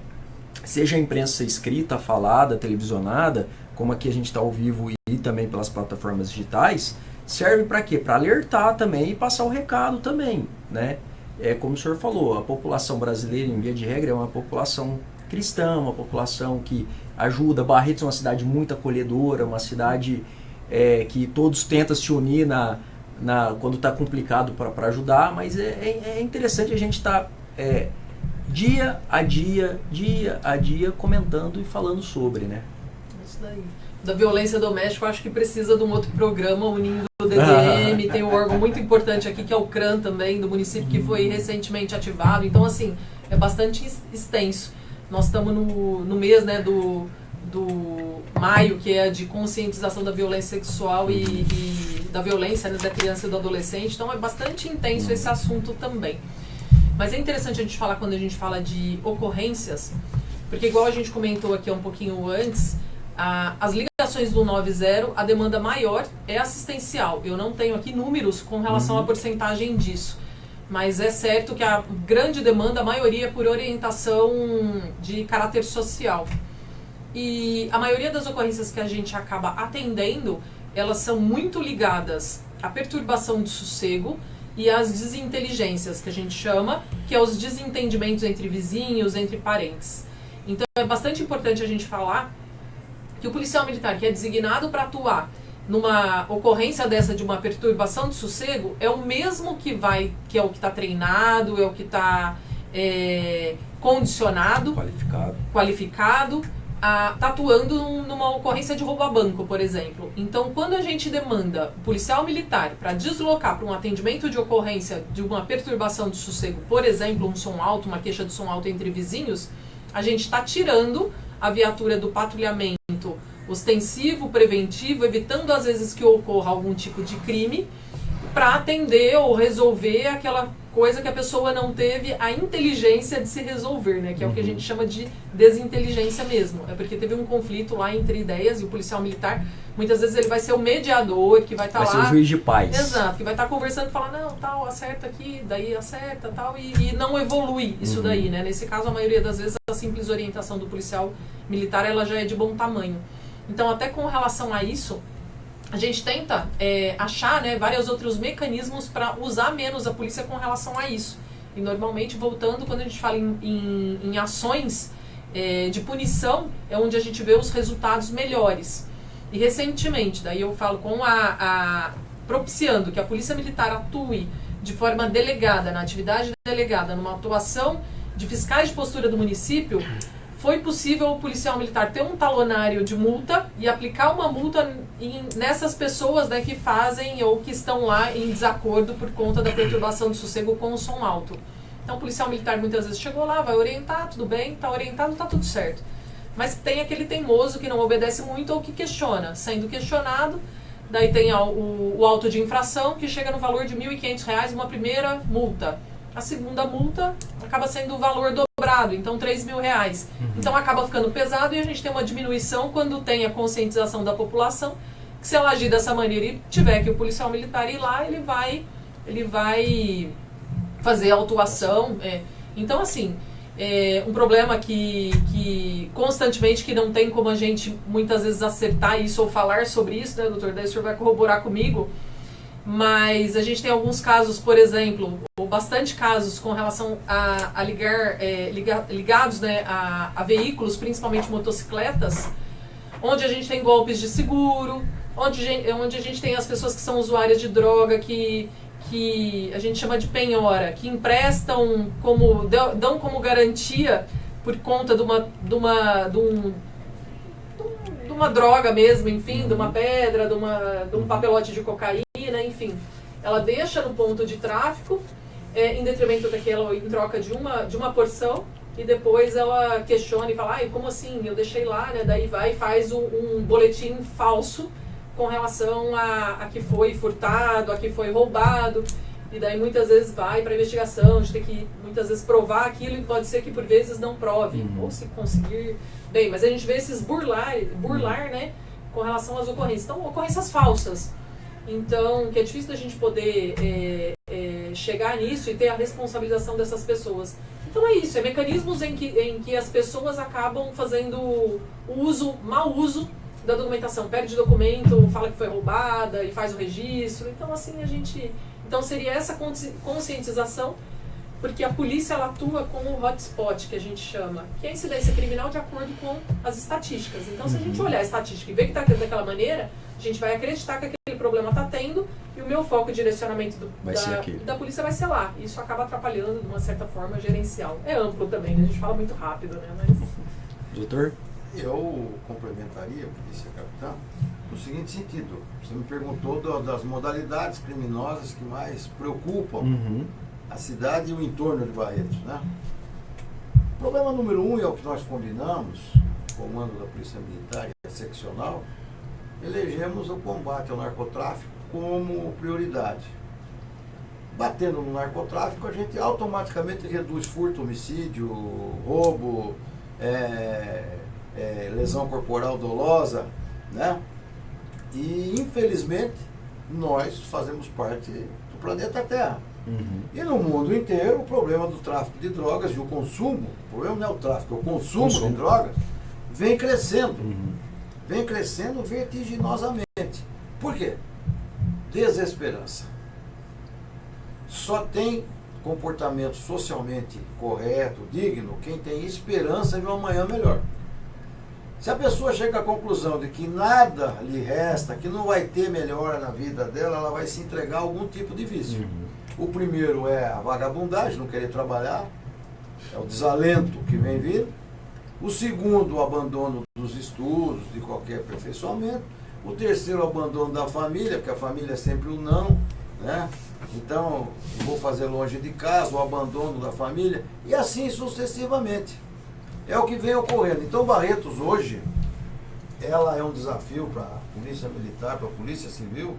D: seja a imprensa escrita, falada, televisionada, como aqui a gente está ao vivo e também pelas plataformas digitais, serve para quê? Para alertar também e passar o recado também, né? Como o senhor falou, a população brasileira, em via de regra, é uma população cristã, uma população que ajuda. Barretos é uma cidade muito acolhedora, uma cidade que todos tentam se unir quando está complicado para ajudar, mas é interessante a gente estar dia a dia comentando e falando sobre, né?
F: Isso daí. Da violência doméstica, eu acho que precisa de um outro programa unindo o DDM, tem um órgão muito importante aqui que é o CRAN também, do município, que foi recentemente ativado. Então, assim, é bastante extenso. Nós estamos no mês, né, do maio, que é de conscientização da violência sexual e da violência, né, da criança e do adolescente. Então, é bastante intenso esse assunto também. Mas é interessante a gente falar, quando a gente fala de ocorrências, porque igual a gente comentou aqui um pouquinho antes, as ligações do 90, a demanda maior é assistencial. Eu não tenho aqui números com relação à porcentagem disso, mas é certo que a grande demanda, a maioria é por orientação de caráter social. E a maioria das ocorrências que a gente acaba atendendo, elas são muito ligadas à perturbação do sossego e às desinteligências, que a gente chama, que é os desentendimentos entre vizinhos, entre parentes. Então é bastante importante a gente falar que o policial militar, que é designado para atuar numa ocorrência dessa de uma perturbação de sossego é o mesmo que é o que está treinado, é o que está condicionado, qualificado, está atuando numa ocorrência de roubo a banco, por exemplo. Então, quando a gente demanda o policial militar para deslocar para um atendimento de ocorrência de uma perturbação de sossego, por exemplo, um som alto, uma queixa de som alto entre vizinhos, a gente está tirando a viatura do patrulhamento ostensivo, preventivo, evitando às vezes que ocorra algum tipo de crime, para atender ou resolver aquela coisa que a pessoa não teve a inteligência de se resolver, né? Que é o que a gente chama de desinteligência mesmo. É porque teve um conflito lá entre ideias e o policial militar, muitas vezes ele vai ser o mediador, que vai estar lá...
D: Vai ser o juiz de paz.
F: Exato, que vai estar conversando e falar, não, tal, acerta aqui, daí acerta, tal, e não evolui isso daí, né? Nesse caso, a maioria das vezes, a simples orientação do policial militar, ela já é de bom tamanho. Então, até com relação a isso, a gente tenta achar, né, vários outros mecanismos para usar menos a polícia com relação a isso. E normalmente, voltando, quando a gente fala em ações de punição, é onde a gente vê os resultados melhores. E recentemente, daí eu falo propiciando que a polícia militar atue de forma delegada, na atividade delegada, numa atuação de fiscais de postura do município, foi possível o policial militar ter um talonário de multa e aplicar uma multa nessas pessoas, né, que fazem ou que estão lá em desacordo por conta da perturbação de sossego com o som alto. Então o policial militar muitas vezes chegou lá, vai orientar, tudo bem, está orientado, está tudo certo. Mas tem aquele teimoso que não obedece muito ou que questiona. Sendo questionado, daí tem o auto de infração, que chega no valor de R$ 1.500, uma primeira multa. A segunda multa acaba sendo o valor dobrado, então R$ 3.000. Então acaba ficando pesado e a gente tem uma diminuição quando tem a conscientização da população, que se ela agir dessa maneira e tiver que o policial militar ir lá, ele vai fazer a autuação. Então, assim, um problema que constantemente que não tem como a gente muitas vezes acertar isso ou falar sobre isso, né, doutor? Daí o senhor vai corroborar comigo. Mas a gente tem alguns casos, por exemplo, ou bastante casos com relação a ligados, né, a veículos, principalmente motocicletas, onde a gente tem golpes de seguro, onde a gente tem as pessoas que são usuárias de droga, que a gente chama de penhora, que emprestam, dão como garantia por conta de uma droga mesmo, enfim, de uma pedra, de um papelote de cocaína, enfim. Ela deixa no ponto de tráfico, em detrimento daquela, em troca de uma porção, e depois ela questiona e fala, como assim, eu deixei lá, né? Daí vai e faz um boletim falso com relação a que foi furtado, a que foi roubado, e daí muitas vezes vai para investigação, a gente tem que muitas vezes provar aquilo, e pode ser que por vezes não prove, ou se conseguir... Bem, mas a gente vê esses burlar, né, com relação às ocorrências. Então, ocorrências falsas. Então, que é difícil da gente poder chegar nisso e ter a responsabilização dessas pessoas. Então é isso, mecanismos em que as pessoas acabam fazendo mau uso da documentação. Perde documento, fala que foi roubada e faz o registro. Então, assim, Então seria essa conscientização, porque a polícia ela atua com o hotspot, que a gente chama, que é a incidência criminal de acordo com as estatísticas. Então, se a gente olhar a estatística e ver que está daquela maneira, a gente vai acreditar que aquele problema está tendo, e o meu foco de direcionamento da polícia vai ser lá. Isso acaba atrapalhando, de uma certa forma, gerencial. É amplo também, né? A gente fala muito rápido, né? Mas...
D: Doutor?
E: Eu complementaria, polícia capitão, no seguinte sentido. Você me perguntou das modalidades criminosas que mais preocupam a cidade e o entorno de Barretos, né? O problema número 1, é o que nós combinamos, o comando da Polícia Militar e a seccional, elegemos o combate ao narcotráfico como prioridade. Batendo no narcotráfico, a gente automaticamente reduz furto, homicídio, roubo, lesão corporal dolosa, né? E, infelizmente, nós fazemos parte do planeta Terra. E no mundo inteiro, o problema do tráfico de drogas e o consumo, o problema não é o tráfico, é o consumo de drogas, vem crescendo. Vem crescendo vertiginosamente. Por quê? Desesperança. Só tem comportamento socialmente correto, digno, quem tem esperança de um amanhã melhor. Se a pessoa chega à conclusão de que nada lhe resta, que não vai ter melhora na vida dela, ela vai se entregar a algum tipo de vício. O primeiro é a vagabundagem, não querer trabalhar, é o desalento que vem vindo. O segundo, o abandono dos estudos, de qualquer aperfeiçoamento. O terceiro, o abandono da família, porque a família é sempre o não, né? Então, vou fazer longe de casa, o abandono da família, e assim sucessivamente. É o que vem ocorrendo. Então, Barretos hoje, ela é um desafio para a Polícia Militar, para a Polícia Civil,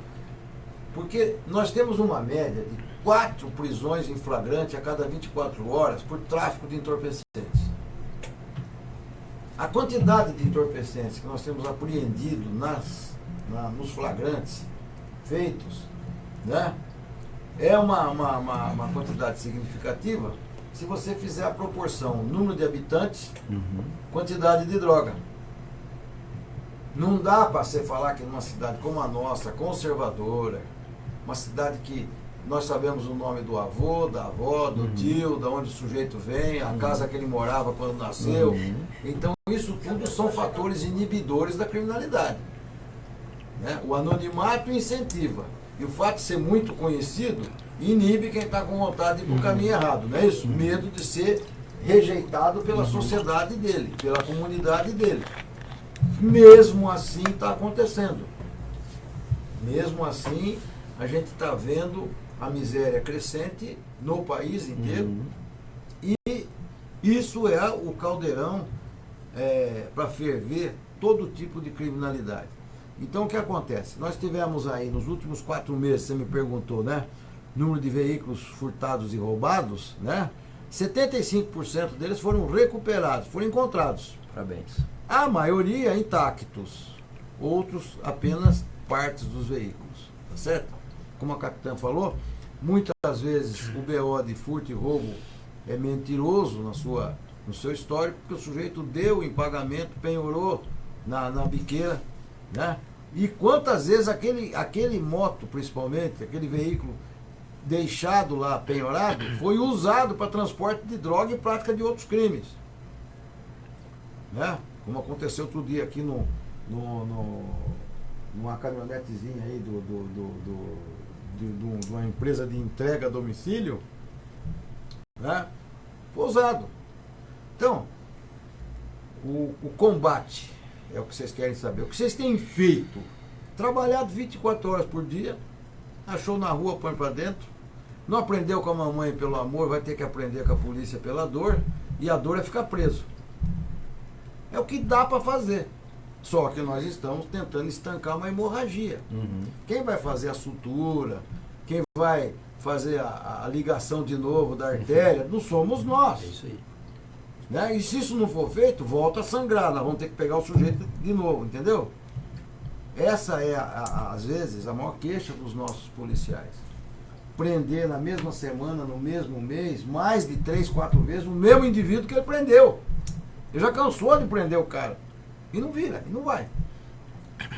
E: porque nós temos uma média de 4 prisões em flagrante a cada 24 horas por tráfico de entorpecentes. A quantidade de entorpecentes que nós temos apreendido nos flagrantes feitos, né, é uma quantidade significativa se você fizer a proporção número de habitantes, quantidade de droga. Não dá para você falar que numa cidade como a nossa, conservadora, uma cidade que nós sabemos o nome do avô, da avó, do tio, de onde o sujeito vem, a casa que ele morava quando nasceu. Então, isso tudo são fatores inibidores da criminalidade. Né? O anonimato incentiva. E o fato de ser muito conhecido inibe quem está com vontade de ir para o caminho errado. Não é isso? Medo de ser rejeitado pela sociedade dele, pela comunidade dele. Mesmo assim está acontecendo. Mesmo assim, a gente está vendo a miséria crescente no país inteiro. E isso é o caldeirão para ferver todo tipo de criminalidade. Então, o que acontece? Nós tivemos aí, nos últimos 4 meses, você me perguntou, né? Número de veículos furtados e roubados, né? 75% deles foram recuperados, foram encontrados.
D: Parabéns.
E: A maioria intactos, outros apenas partes dos veículos, tá certo? Como a capitã falou, muitas vezes o BO de furto e roubo é mentiroso no seu histórico, porque o sujeito deu em pagamento, penhorou na biqueira, né? E quantas vezes aquele moto, principalmente, aquele veículo deixado lá penhorado, foi usado para transporte de droga e prática de outros crimes, né? Como aconteceu outro dia aqui numa caminhonetezinha aí de uma empresa de entrega a domicílio, né? Foi usado. Então, o combate é o que vocês querem saber. O que vocês têm feito? Trabalhado 24 horas por dia, achou na rua, põe para dentro. Não aprendeu com a mamãe pelo amor, vai ter que aprender com a polícia pela dor, e a dor é ficar preso. É o que dá para fazer. Só que nós estamos tentando estancar uma hemorragia. Quem vai fazer a sutura, quem vai fazer a ligação de novo da artéria, não somos nós.
D: É isso aí.
E: Né? E se isso não for feito, volta a sangrar. Nós vamos ter que pegar o sujeito de novo, entendeu? Essa é, às vezes, a maior queixa dos nossos policiais. Prender na mesma semana, no mesmo mês, mais de 3, 4 vezes o mesmo indivíduo que ele prendeu. Ele já cansou de prender o cara. E não vira, e não vai.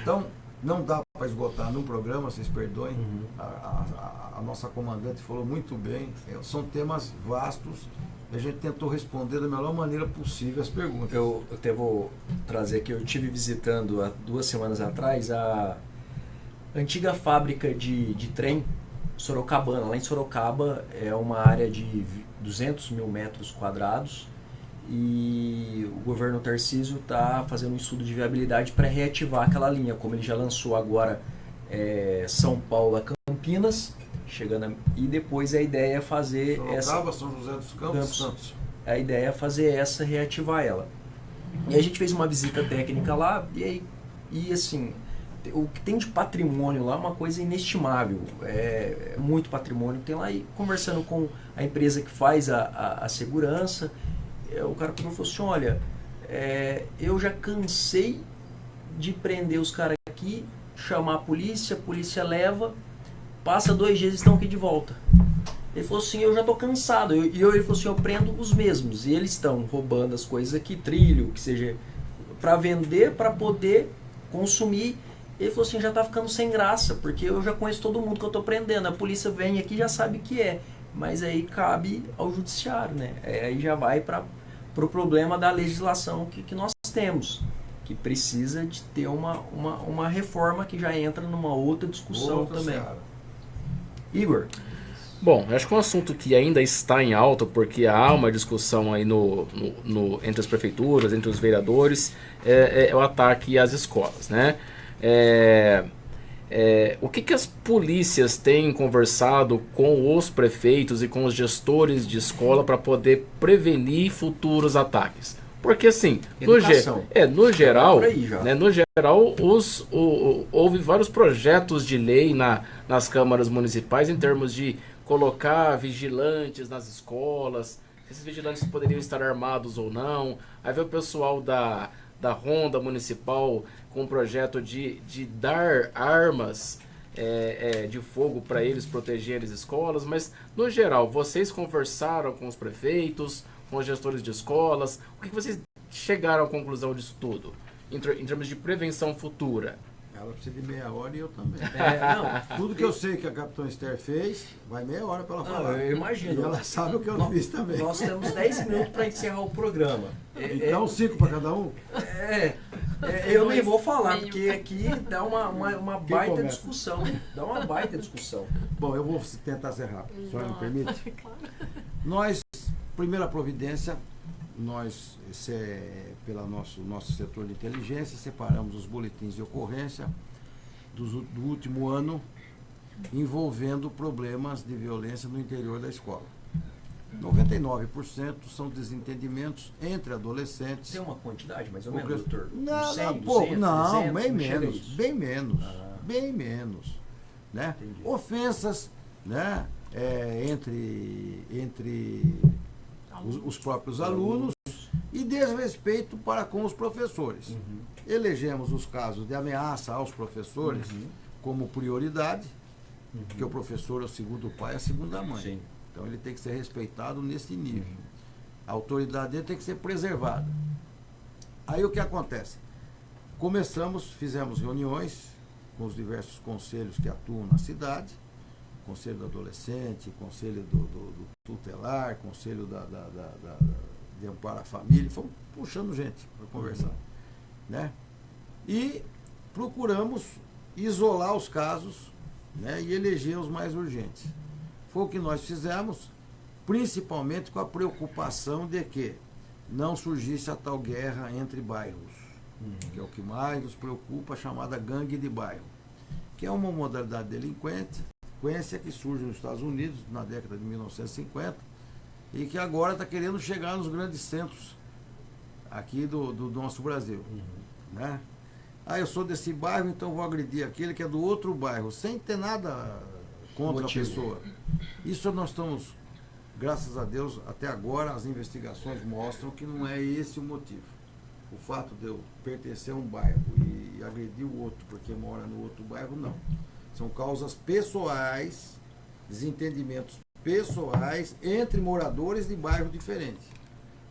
E: Então, não dá para esgotar num programa, vocês perdoem. A nossa comandante falou muito bem. São temas vastos. A gente tentou responder da melhor maneira possível as perguntas.
D: Eu até vou trazer aqui, eu estive visitando há 2 semanas atrás a antiga fábrica de trem Sorocabana. Lá em Sorocaba é uma área de 200 mil metros quadrados e o governo Tarcísio está fazendo um estudo de viabilidade para reativar aquela linha, como ele já lançou agora São Paulo a Campinas, e depois a ideia é fazer
E: Sorocaba, São José dos Campos, Santos.
D: A ideia é fazer reativar ela. E a gente fez uma visita técnica lá e assim, o que tem de patrimônio lá é uma coisa inestimável, é muito patrimônio que tem lá. E conversando com a empresa que faz a segurança, o cara falou assim, olha, eu já cansei de prender os caras aqui, chamar a polícia leva, passa 2 dias e estão aqui de volta. Ele falou assim, eu já estou cansado. Ele falou assim, eu prendo os mesmos. E eles estão roubando as coisas aqui, trilho, que seja, para vender, para poder consumir. Ele falou assim, já está ficando sem graça, porque eu já conheço todo mundo que eu estou prendendo. A polícia vem aqui e já sabe o que é. Mas aí cabe ao judiciário, né? Aí já vai para o problema da legislação que nós temos. que precisa de ter uma reforma que já entra numa outra discussão
E: Outra
D: também.
E: seara.
D: Igor,
A: Bom, eu acho que é um assunto que ainda está em alta, porque há uma discussão aí entre as prefeituras, entre os vereadores, é o ataque às escolas, né? O que as polícias têm conversado com os prefeitos e com os gestores de escola para poder prevenir futuros ataques? Porque assim,
D: Educação.
A: no geral,
D: Por aí já.
A: né, no geral, houve vários projetos de lei nas câmaras municipais em termos de colocar vigilantes nas escolas, esses vigilantes poderiam estar armados ou não. Aí veio o pessoal da Ronda Municipal com um projeto de dar armas de fogo para eles protegerem as escolas, mas no geral, vocês conversaram com os prefeitos, com os gestores de escolas, o que vocês chegaram à conclusão disso tudo, em termos de prevenção futura?
E: Ela precisa de meia hora e eu também.
D: não,
E: Tudo que eu sei que a Capitã Esther fez, vai meia hora para ela falar.
D: eu imagino.
E: E ela sabe o que eu fiz também.
D: Nós temos 10 minutos para encerrar o programa.
E: Então, 5 para cada um?
D: Eu nem vou falar, porque aqui dá uma
E: Quem
D: baita
E: começa?
D: discussão. Dá uma baita discussão.
E: Bom, eu vou tentar ser rápido, a senhora me permite?
F: Claro.
E: Nós, primeira providência, nós, pelo nosso setor de inteligência, separamos os boletins de ocorrência do último ano envolvendo problemas de violência no interior da escola. 99% são desentendimentos entre adolescentes.
D: Tem uma quantidade, mais ou menos, doutor?
E: Não,
D: 100,
E: não, pouco,
D: 200,
E: não,
D: 300,
E: bem
D: não chega a
E: menos,
D: isso.
E: bem menos,
D: Ah.
E: bem menos, né?
D: Entendi.
E: Ofensas, né? Entre os próprios alunos e desrespeito para com os professores.
D: Uhum.
E: Elegemos os casos de ameaça aos professores como prioridade, porque o professor é o segundo pai, é a segunda mãe.
D: Sim.
E: Então ele tem que ser respeitado nesse nível. A autoridade dele tem que ser preservada. Aí o que acontece? Fizemos reuniões com os diversos conselhos que atuam na cidade, conselho do adolescente, conselho do tutelar, conselho de amparo à família, fomos puxando gente para conversar, né? E procuramos isolar os casos, né, e eleger os mais urgentes. Foi o que nós fizemos, principalmente com a preocupação de que não surgisse a tal guerra entre bairros, que é o que mais nos preocupa, a chamada gangue de bairro, que é uma modalidade de delinquência que surge nos Estados Unidos na década de 1950 e que agora está querendo chegar nos grandes centros aqui do nosso Brasil, né? Eu sou desse bairro, então vou agredir aquele que é do outro bairro, sem ter nada contra a pessoa. Isso nós estamos, graças a Deus, até agora as investigações mostram que não é esse o motivo. O fato de eu pertencer a um bairro e agredir o outro porque mora no outro bairro, não. São causas pessoais, desentendimentos pessoais entre moradores de bairros diferentes,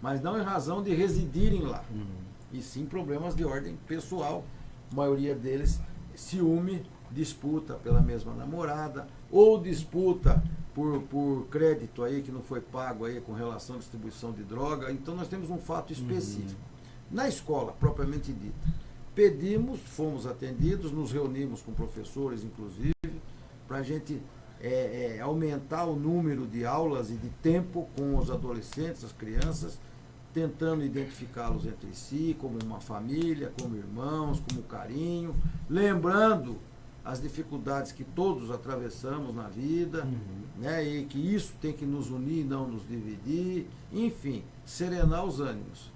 E: mas não em razão de residirem lá, e sim problemas de ordem pessoal, a maioria deles ciúme, disputa pela mesma namorada, ou disputa por crédito aí que não foi pago aí com relação à distribuição de droga. Então nós temos um fato específico. Na escola, propriamente dita, fomos atendidos, nos reunimos com professores, inclusive, para a gente aumentar o número de aulas e de tempo com os adolescentes, as crianças, tentando identificá-los entre si, como uma família, como irmãos, como carinho, lembrando as dificuldades que todos atravessamos na vida, né, e que isso tem que nos unir, não nos dividir, enfim, serenar os ânimos.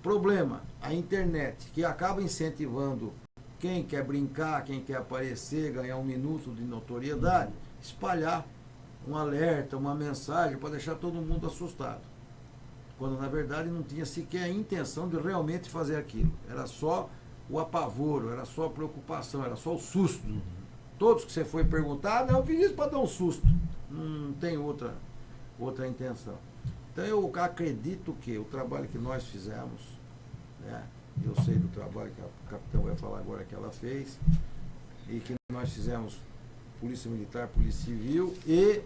E: Problema, a internet, que acaba incentivando quem quer brincar, quem quer aparecer, ganhar um minuto de notoriedade, espalhar um alerta, uma mensagem para deixar todo mundo assustado. Quando na verdade não tinha sequer a intenção de realmente fazer aquilo. Era só o apavoro, era só a preocupação, era só o susto. Todos que você foi perguntar, não, eu fiz isso para dar um susto. Não tem outra intenção. Então eu acredito que o trabalho que nós fizemos, né, eu sei do trabalho que a capitã vai falar agora que ela fez, e que nós fizemos Polícia Militar, Polícia Civil e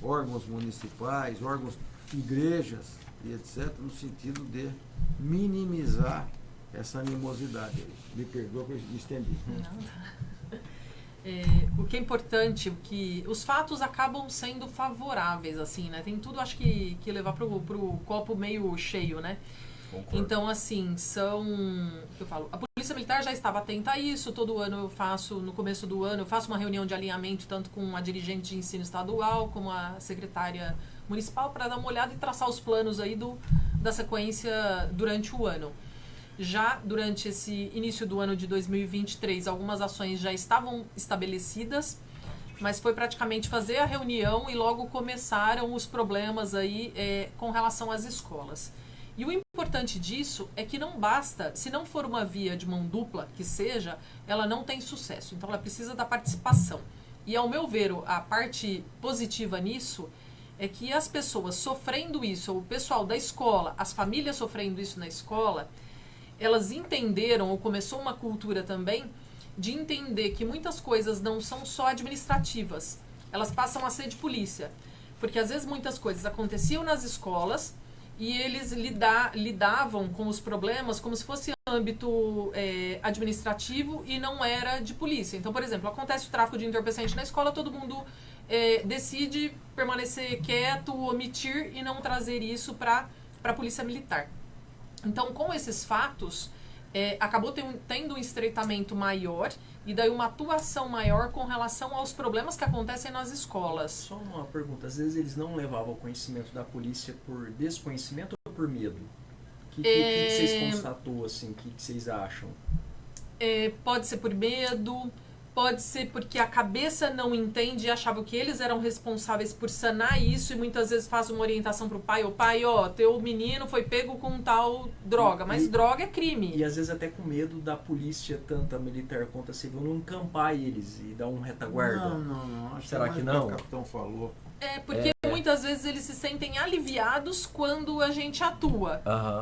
E: órgãos municipais, órgãos, igrejas e etc., no sentido de minimizar essa animosidade aí. Me perdoa que eu me estendi.
F: O que é importante, que os fatos acabam sendo favoráveis, assim, né? Tem tudo, acho que levar pro copo meio cheio, né?
D: Concordo.
F: Então, assim, eu falo, a Polícia Militar já estava atenta a isso. Todo ano eu faço, no começo do ano, eu faço uma reunião de alinhamento tanto com a dirigente de ensino estadual como a secretária municipal para dar uma olhada e traçar os planos aí da sequência durante o ano. Já durante esse início do ano de 2023, algumas ações já estavam estabelecidas, mas foi praticamente fazer a reunião e logo começaram os problemas aí com relação às escolas. E o importante disso é que não basta, se não for uma via de mão dupla, que seja, ela não tem sucesso. Então ela precisa da participação. E ao meu ver, a parte positiva nisso é que as pessoas sofrendo isso, o pessoal da escola, as famílias sofrendo isso na escola, elas entenderam, ou começou uma cultura também, de entender que muitas coisas não são só administrativas, elas passam a ser de polícia. Porque às vezes muitas coisas aconteciam nas escolas e eles lidavam com os problemas como se fosse âmbito administrativo e não era de polícia. Então, por exemplo, acontece o tráfico de entorpecente na escola, todo mundo decide permanecer quieto, omitir e não trazer isso para a polícia militar. Então, com esses fatos, acabou tendo um estreitamento maior e daí uma atuação maior com relação aos problemas que acontecem nas escolas.
D: Só uma pergunta, às vezes eles não levavam o conhecimento da polícia por desconhecimento ou por medo? O que vocês constatou, assim, o que vocês acham?
F: Pode ser por medo, pode ser porque a cabeça não entende e achava que eles eram responsáveis por sanar isso e muitas vezes faz uma orientação pro pai, teu menino foi pego com tal droga, mas droga é crime.
D: E às vezes até com medo da polícia, tanto a militar quanto a civil, não encampar eles e dar um retaguarda.
E: Não. Acho
D: Será que
E: é
D: não?
E: O capitão falou.
F: Porque muitas vezes eles se sentem aliviados quando a gente atua.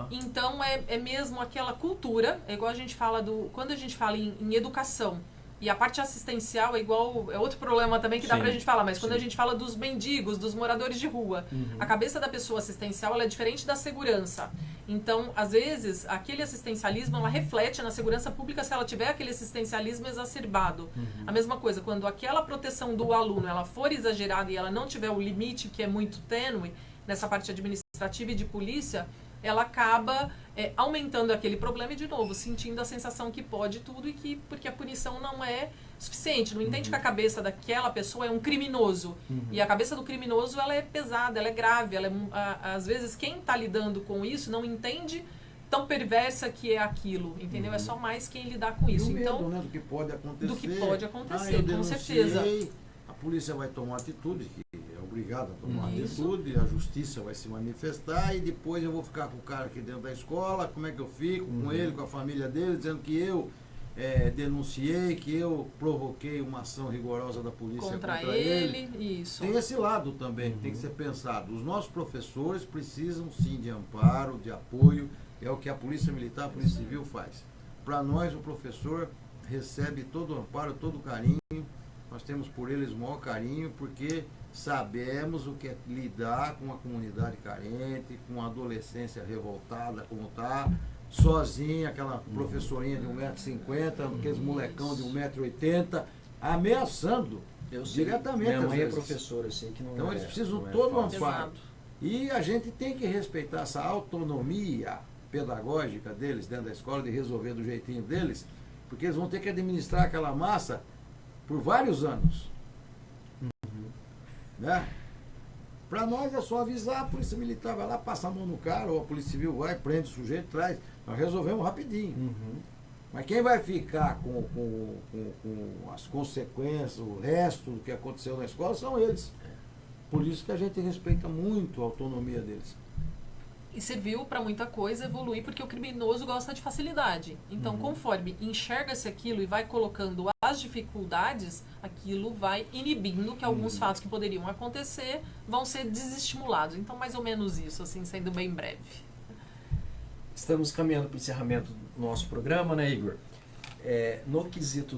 F: Então é mesmo aquela cultura, é igual a gente fala quando a gente fala em educação. E a parte assistencial é outro problema também que dá pra gente falar, mas quando a gente fala dos mendigos, dos moradores de rua, a cabeça da pessoa assistencial ela é diferente da segurança. Então, às vezes, aquele assistencialismo ela reflete na segurança pública se ela tiver aquele assistencialismo exacerbado. A mesma coisa, quando aquela proteção do aluno ela for exagerada e ela não tiver o limite que é muito tênue nessa parte administrativa e de polícia, ela acaba aumentando aquele problema e, de novo, sentindo a sensação que pode tudo porque a punição não é suficiente. Não entende que a cabeça daquela pessoa é um criminoso. E a cabeça do criminoso ela é pesada, ela é grave. Às vezes, quem está lidando com isso não entende tão perversa que é aquilo, entendeu? É só mais quem lidar com isso.
E: E o medo,
F: Então,
E: né, do que pode acontecer.
F: do que pode acontecer,
E: eu
F: com
E: denunciei,
F: certeza.
E: A polícia vai tomar atitude, que é obrigada a tomar
F: Isso.
E: atitude, a justiça vai se manifestar e depois eu vou ficar com o cara aqui dentro da escola, como é que eu fico com ele, com a família dele, dizendo que eu denunciei, que eu provoquei uma ação rigorosa da polícia
F: Contra
E: ele.
F: isso.
E: Tem esse lado também que tem que ser pensado. Os nossos professores precisam sim de amparo, de apoio, é o que a Polícia Militar, a Polícia Civil faz. Para nós, o professor recebe todo o amparo, todo o carinho, nós temos por eles o maior carinho, porque sabemos o que é lidar com uma comunidade carente, com uma adolescência revoltada como está, sozinha, aquela professorinha de 1,50 m, aqueles molecão de 1,80 m, ameaçando diretamente.
D: Minha mãe é
E: às vezes.
D: professora, eu sei que não
E: Então eles precisam
D: não
E: todo o
D: fácil.
E: amparo.
F: Exato.
E: E a gente tem que respeitar essa autonomia pedagógica deles dentro da escola, de resolver do jeitinho deles, porque eles vão ter que administrar aquela massa por vários anos. Né? Para nós é só avisar, a Polícia Militar vai lá, passa a mão no cara, ou a Polícia Civil vai, prende o sujeito, traz. Nós resolvemos rapidinho. Mas quem vai ficar com as consequências, o resto do que aconteceu na escola são eles. Por isso que a gente respeita muito a autonomia deles.
F: E serviu para muita coisa evoluir, porque o criminoso gosta de facilidade. Então, conforme enxerga-se aquilo e vai colocando as dificuldades, aquilo vai inibindo que alguns fatos que poderiam acontecer vão ser desestimulados. Então, mais ou menos isso, assim, sendo bem breve.
D: Estamos caminhando para o encerramento do nosso programa, né, Igor? No quesito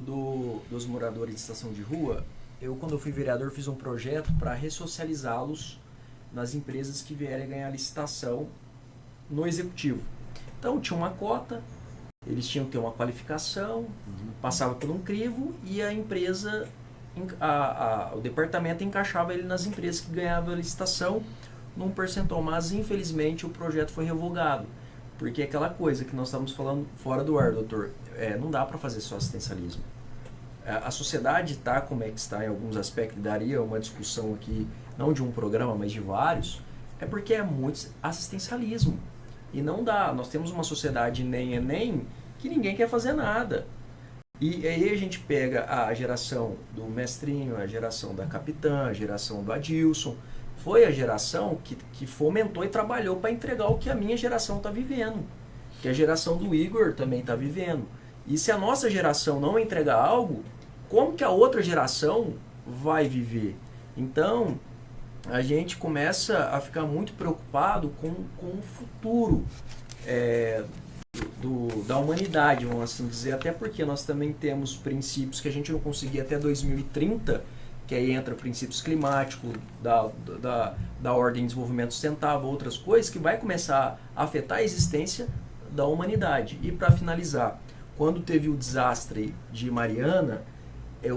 D: dos moradores de estação de rua, quando eu fui vereador, fiz um projeto para ressocializá-los nas empresas que vierem ganhar licitação no executivo. Então, tinha uma cota, Eles tinham que ter uma qualificação, passava por um crivo e a empresa, o departamento encaixava ele nas empresas que ganhavam a licitação num percentual, mas infelizmente o projeto foi revogado. Porque é aquela coisa que nós estamos falando fora do ar, doutor, não dá para fazer só assistencialismo. A sociedade está como é que está em alguns aspectos, daria uma discussão aqui, não de um programa, mas de vários, é porque é muito assistencialismo. E não dá, nós temos uma sociedade nem que ninguém quer fazer nada. E aí a gente pega a geração do Mestrinho, a geração da Capitã, a geração do Adilson, foi a geração que fomentou e trabalhou para entregar o que a minha geração está vivendo, que a geração do Igor também está vivendo. E se a nossa geração não entregar algo, como que a outra geração vai viver? Então, a gente começa a ficar muito preocupado com o futuro da humanidade, vamos assim dizer, até porque nós também temos princípios que a gente não conseguia até 2030, que aí entra princípios climáticos, da ordem de desenvolvimento sustentável, outras coisas, que vai começar a afetar a existência da humanidade. E para finalizar, quando teve o desastre de Mariana,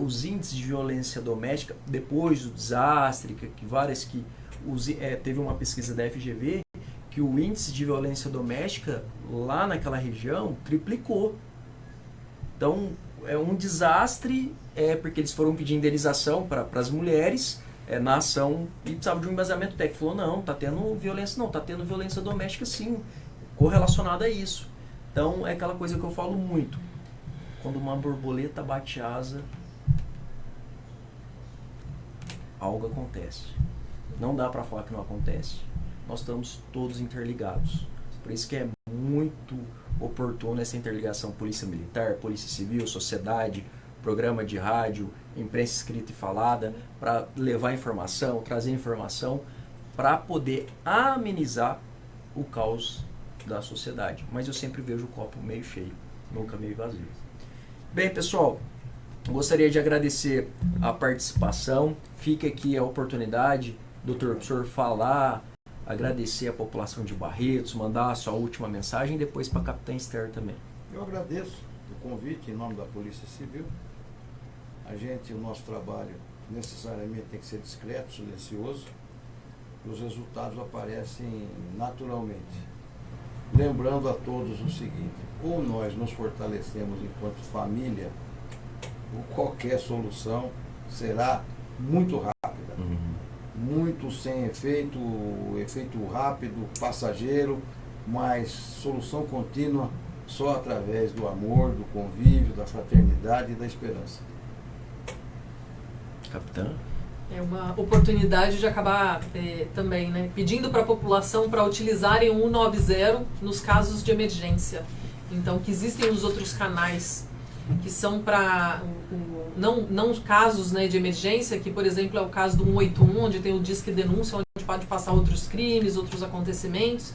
D: os índices de violência doméstica, depois do desastre, teve uma pesquisa da FGV, que o índice de violência doméstica lá naquela região triplicou. Então, é um desastre, porque eles foram pedir indenização para as mulheres na ação e precisava de um embasamento técnico. Falou, não, está tendo violência doméstica sim, correlacionada a isso. Então, é aquela coisa que eu falo muito. Quando uma borboleta bate asa, algo acontece. Não dá para falar que não acontece. Nós estamos todos interligados. Por isso que é muito oportuno essa interligação Polícia Militar, Polícia Civil, sociedade, programa de rádio, imprensa escrita e falada, para levar informação, trazer informação, para poder amenizar o caos da sociedade. Mas eu sempre vejo o copo meio cheio, nunca meio vazio. Bem, pessoal, gostaria de agradecer a participação. Fica aqui a oportunidade, doutor, para o senhor falar, agradecer a população de Barretos, mandar a sua última mensagem e depois para a Capitã Esther também.
E: Eu agradeço o convite em nome da Polícia Civil. O nosso trabalho necessariamente tem que ser discreto, silencioso, e os resultados aparecem naturalmente. Lembrando a todos o seguinte, ou nós nos fortalecemos enquanto família, ou qualquer solução será muito rápida, muito sem efeito rápido, passageiro, mas solução contínua só através do amor, do convívio, da fraternidade e da esperança.
D: Capitã?
F: É uma oportunidade de acabar também, né, pedindo para a população para utilizarem o 190 nos casos de emergência. Então, que existem os outros canais que são para não casos, né, de emergência, que, por exemplo, é o caso do 181, onde tem o Disque Denúncia, onde pode passar outros crimes, outros acontecimentos,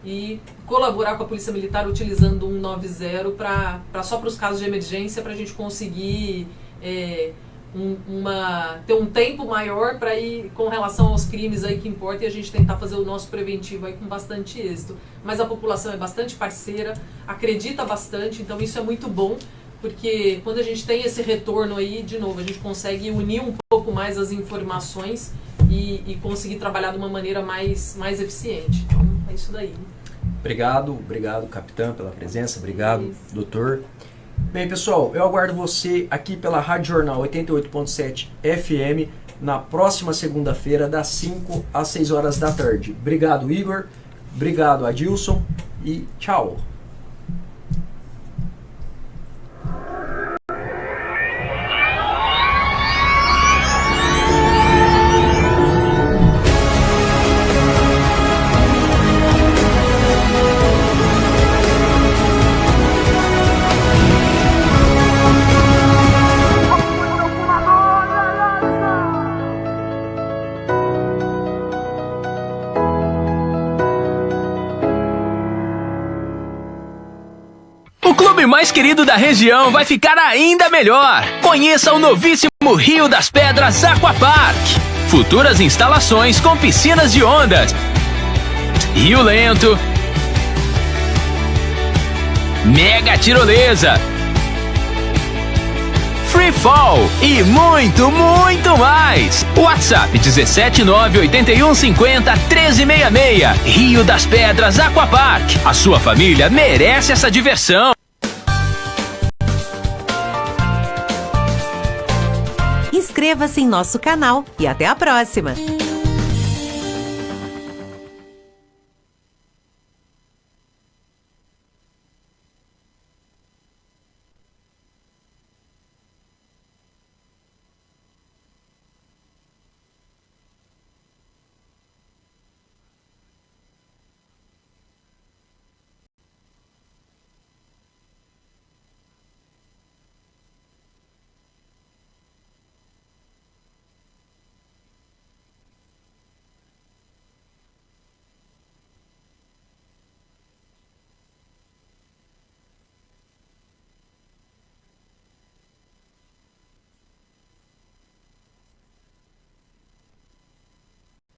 F: e colaborar com a Polícia Militar utilizando o 190 só para os casos de emergência, para a gente conseguir ter um tempo maior para ir com relação aos crimes aí que importa, e a gente tentar fazer o nosso preventivo aí com bastante êxito. Mas a população é bastante parceira, acredita bastante, então isso é muito bom, porque quando a gente tem esse retorno aí, de novo, a gente consegue unir um pouco mais as informações e conseguir trabalhar de uma maneira mais eficiente. Então, é isso daí.
D: Obrigado, capitã, pela presença. Obrigado, doutor. Bem, pessoal, eu aguardo você aqui pela Rádio Jornal 88.7 FM na próxima segunda-feira, das 5 às 6 horas da tarde. Obrigado, Igor. Obrigado, Adilson. E tchau.
G: Mais querido da região vai ficar ainda melhor. Conheça o novíssimo Rio das Pedras Aquapark. Futuras instalações com piscinas de ondas, rio lento, mega tirolesa, free fall e muito, muito mais. WhatsApp 17981501366. Rio das Pedras Aquapark. A sua família merece essa diversão.
B: Inscreva-se em nosso canal e até a próxima!